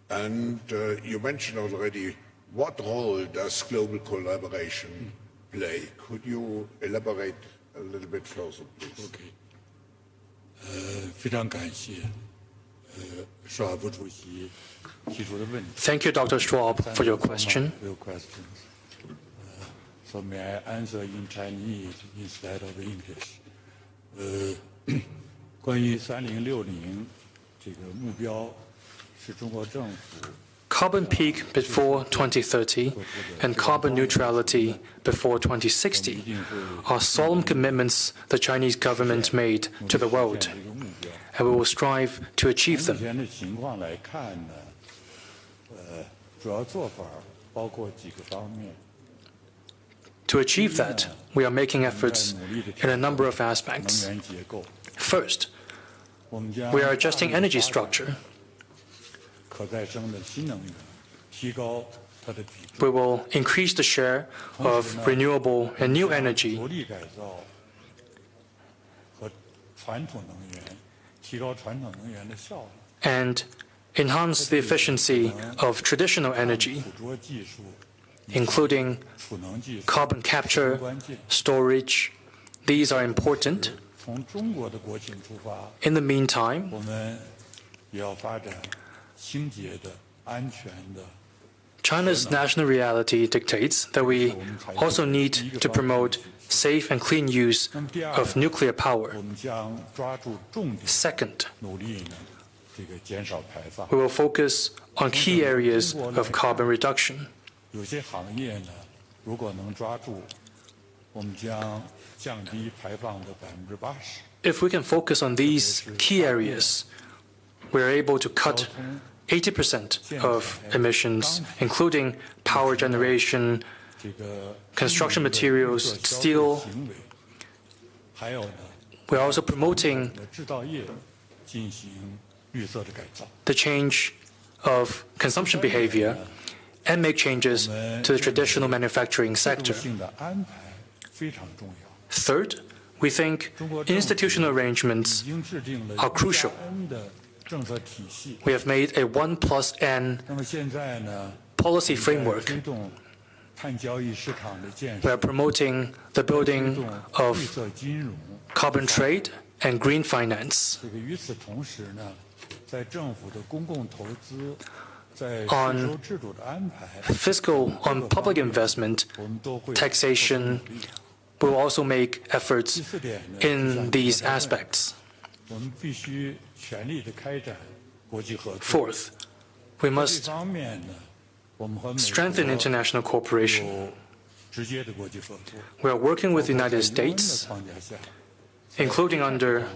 Speaker 3: And you mentioned already, what role does global collaboration play? Could you elaborate a little bit further, please?
Speaker 11: Okay. 非常感谢Schwab 主席提出的问题。
Speaker 10: Thank you, Dr. Schwab, for your question.
Speaker 11: So may I answer in Chinese instead of English? 关于3060这个目标，是中国政府。
Speaker 10: Carbon peak before 2030 and carbon neutrality before 2060 are solemn commitments the Chinese government made to the world, and we will strive to achieve them. To achieve that, we are making efforts in a number of aspects. First, we are adjusting energy structure. We will increase the share of renewable and new energy and enhance the efficiency of traditional energy, including carbon capture, storage. These are important. In the meantime, China's national reality dictates that we also need to promote safe and clean use of nuclear power. Second, we will focus on key areas of carbon reduction. If we can focus on these key areas, we are able to cut 80% of emissions, including power generation, construction materials, steel. We are also promoting the change of consumption behavior and make changes to the traditional manufacturing sector. Third, we think institutional arrangements are crucial. We have made a 1+N policy framework. We are promoting the building of carbon trade and green finance. On public investment, taxation, we will also make efforts in these aspects. Fourth, we must strengthen international cooperation. We are working with the United States, including under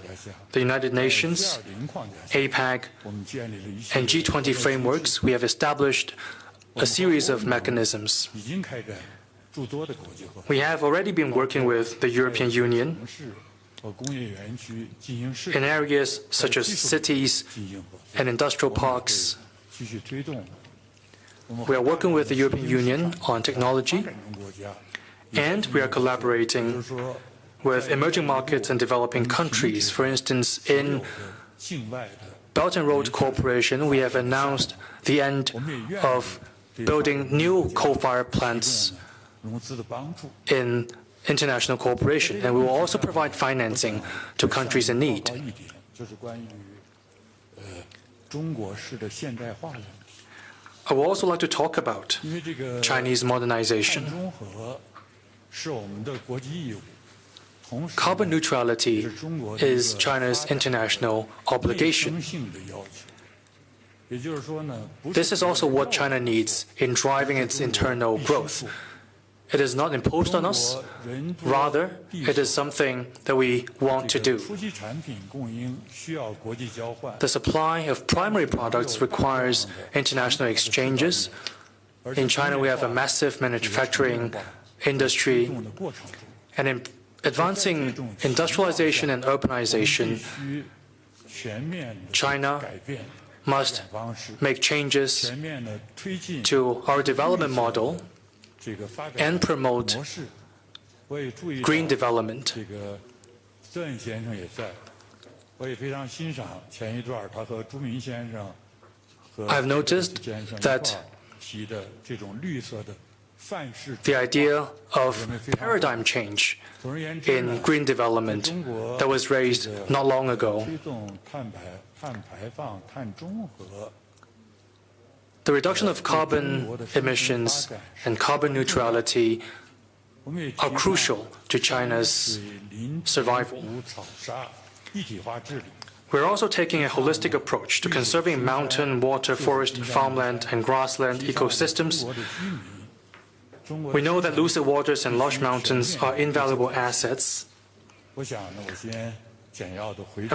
Speaker 10: the United Nations, APEC, and G20 frameworks. We have established a series of mechanisms. We have already been working with the European Union in areas such as cities and industrial parks. We are working with the European Union on technology, and we are collaborating with emerging markets and developing countries. For instance, in Belt and Road Cooperation, we have announced the end of building new coal-fired plants in international cooperation, and we will also provide financing to countries in need. I would also like to talk about Chinese modernization. Carbon neutrality is China's international obligation. This is also what China needs in driving its internal growth. It is not imposed on us, rather, it is something that we want to do. The supply of primary products requires international exchanges. In China, we have a massive manufacturing industry, and in advancing industrialization and urbanization, China must make changes to our development model and promote green development. I've noticed that the idea of paradigm change in green development that was raised not long ago. The reduction of carbon emissions and carbon neutrality are crucial to China's survival. We're also taking a holistic approach to conserving mountain, water, forest, farmland, and grassland ecosystems. We know that lucid waters and lush mountains are invaluable assets, and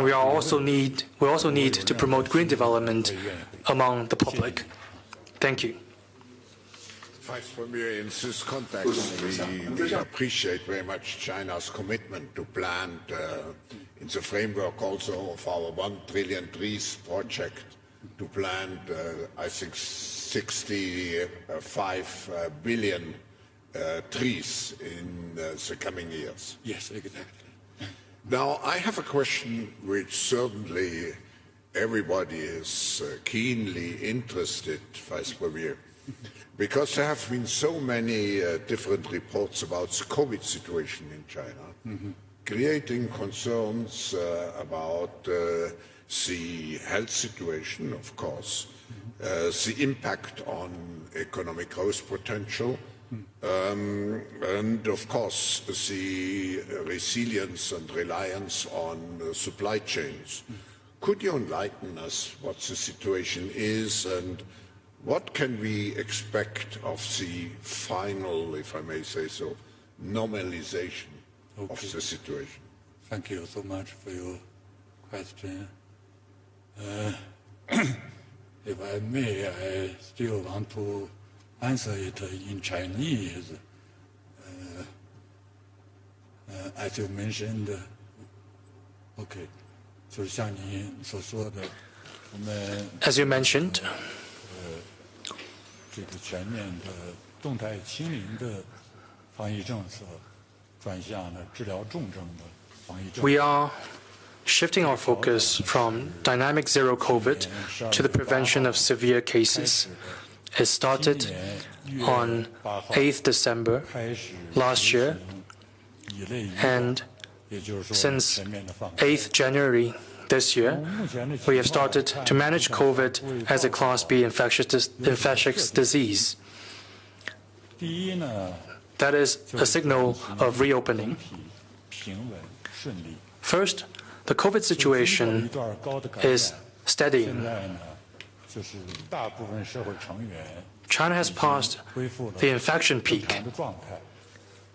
Speaker 10: we also need to promote green development among the public. Thank you.
Speaker 3: Vice Premier, in this context, we appreciate very much China's commitment to plant, in the framework also of our 1 trillion trees project, to plant, I think, 65 billion trees in the coming years.
Speaker 11: Yes, exactly.
Speaker 3: Now, I have a question which certainly everybody is keenly interested, Vice Premier, because there have been so many different reports about the COVID situation in China. creating concerns about the health situation, of course, the impact on economic growth potential, and of course the resilience and reliance on supply chains. Could you enlighten us what the situation is and what can we expect of the final, if I may say so, normalization of the situation?
Speaker 11: Thank you so much for your question. If I may, I still want to answer it in Chinese. As you mentioned,
Speaker 10: As you mentioned,
Speaker 11: 这个全面的动态清零的防疫政策转向了治疗重症的防疫政策。
Speaker 10: we are shifting our focus from dynamic zero COVID to the prevention of severe cases. It started on 8th December last year, and since 8th January this year, we have started to manage COVID as a Class B infectious disease. That is a signal of reopening. First, the COVID situation is steadying. China has passed the infection peak.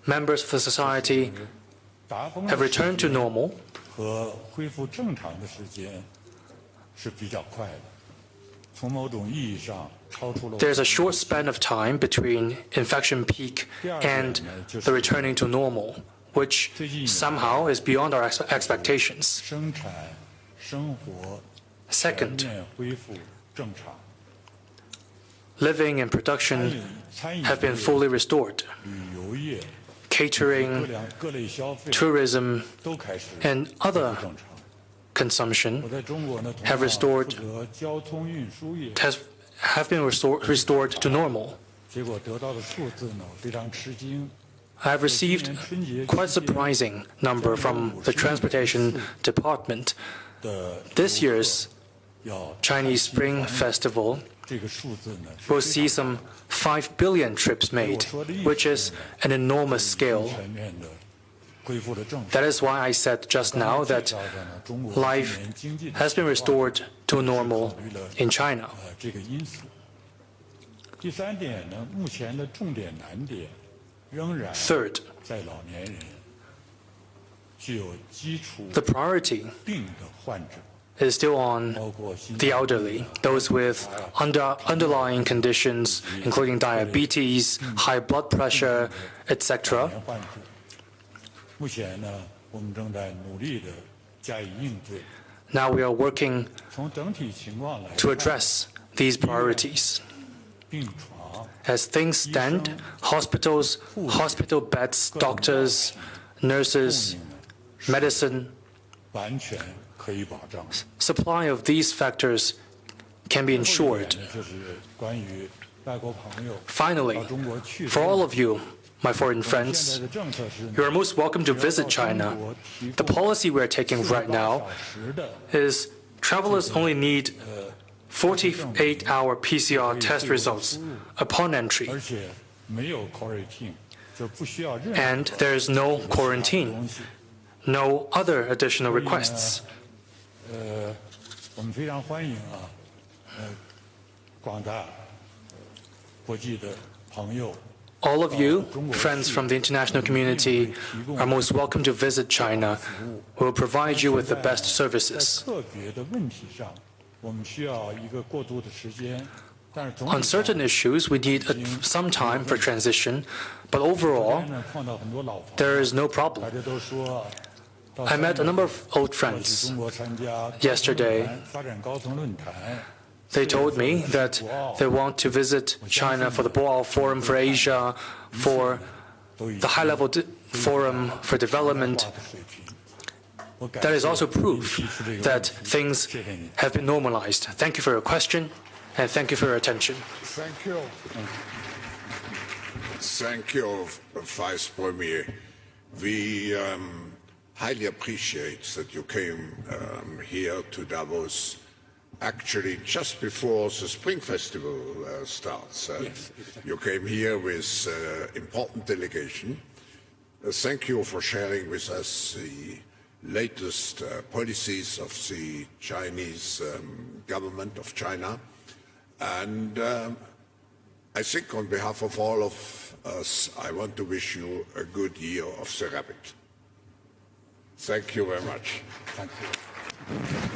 Speaker 10: Members of the society have returned to normal. There's a short span of time between infection peak and the returning to normal, which somehow is beyond our expectations. Second, living and production have been fully restored. Catering, tourism, and other consumption have been restored to normal. I have received quite a surprising number from the Transportation Department. This year's Chinese Spring Festival will see some 5 billion trips made, which is an enormous scale. That is why I said just now that life has been restored to normal in China. Third, the priority is still on the elderly, those with underlying conditions, including diabetes, high blood pressure, etc. Now we are working to address these priorities. As things stand, hospitals, hospital beds, doctors, nurses, medicine, supply of these factors can be ensured. Finally, for all of you, my foreign friends, you are most welcome to visit China. The policy we are taking right now is travelers only need 48-hour PCR test results upon entry. And there is no quarantine, no other additional requests. All of you, friends from the international community, are most welcome to visit China. We will provide you with the best services. On certain issues, we need some time for transition, but overall, there is no problem. I met a number of old friends yesterday. They told me that they want to visit China for the Boao Forum for Asia, for the high-level forum for development. That is also proof that things have been normalized. Thank you for your question, and thank you for your attention.
Speaker 3: Thank you. Thank you, Vice Premier. We highly appreciates that you came here to Davos actually just before the Spring Festival starts.
Speaker 11: Yes, exactly.
Speaker 3: You came here with important delegation. Thank you for sharing with us the latest policies of the Chinese government of China. And I think on behalf of all of us, I want to wish you a good year of the rabbit. Thank you very much.
Speaker 11: Thank you.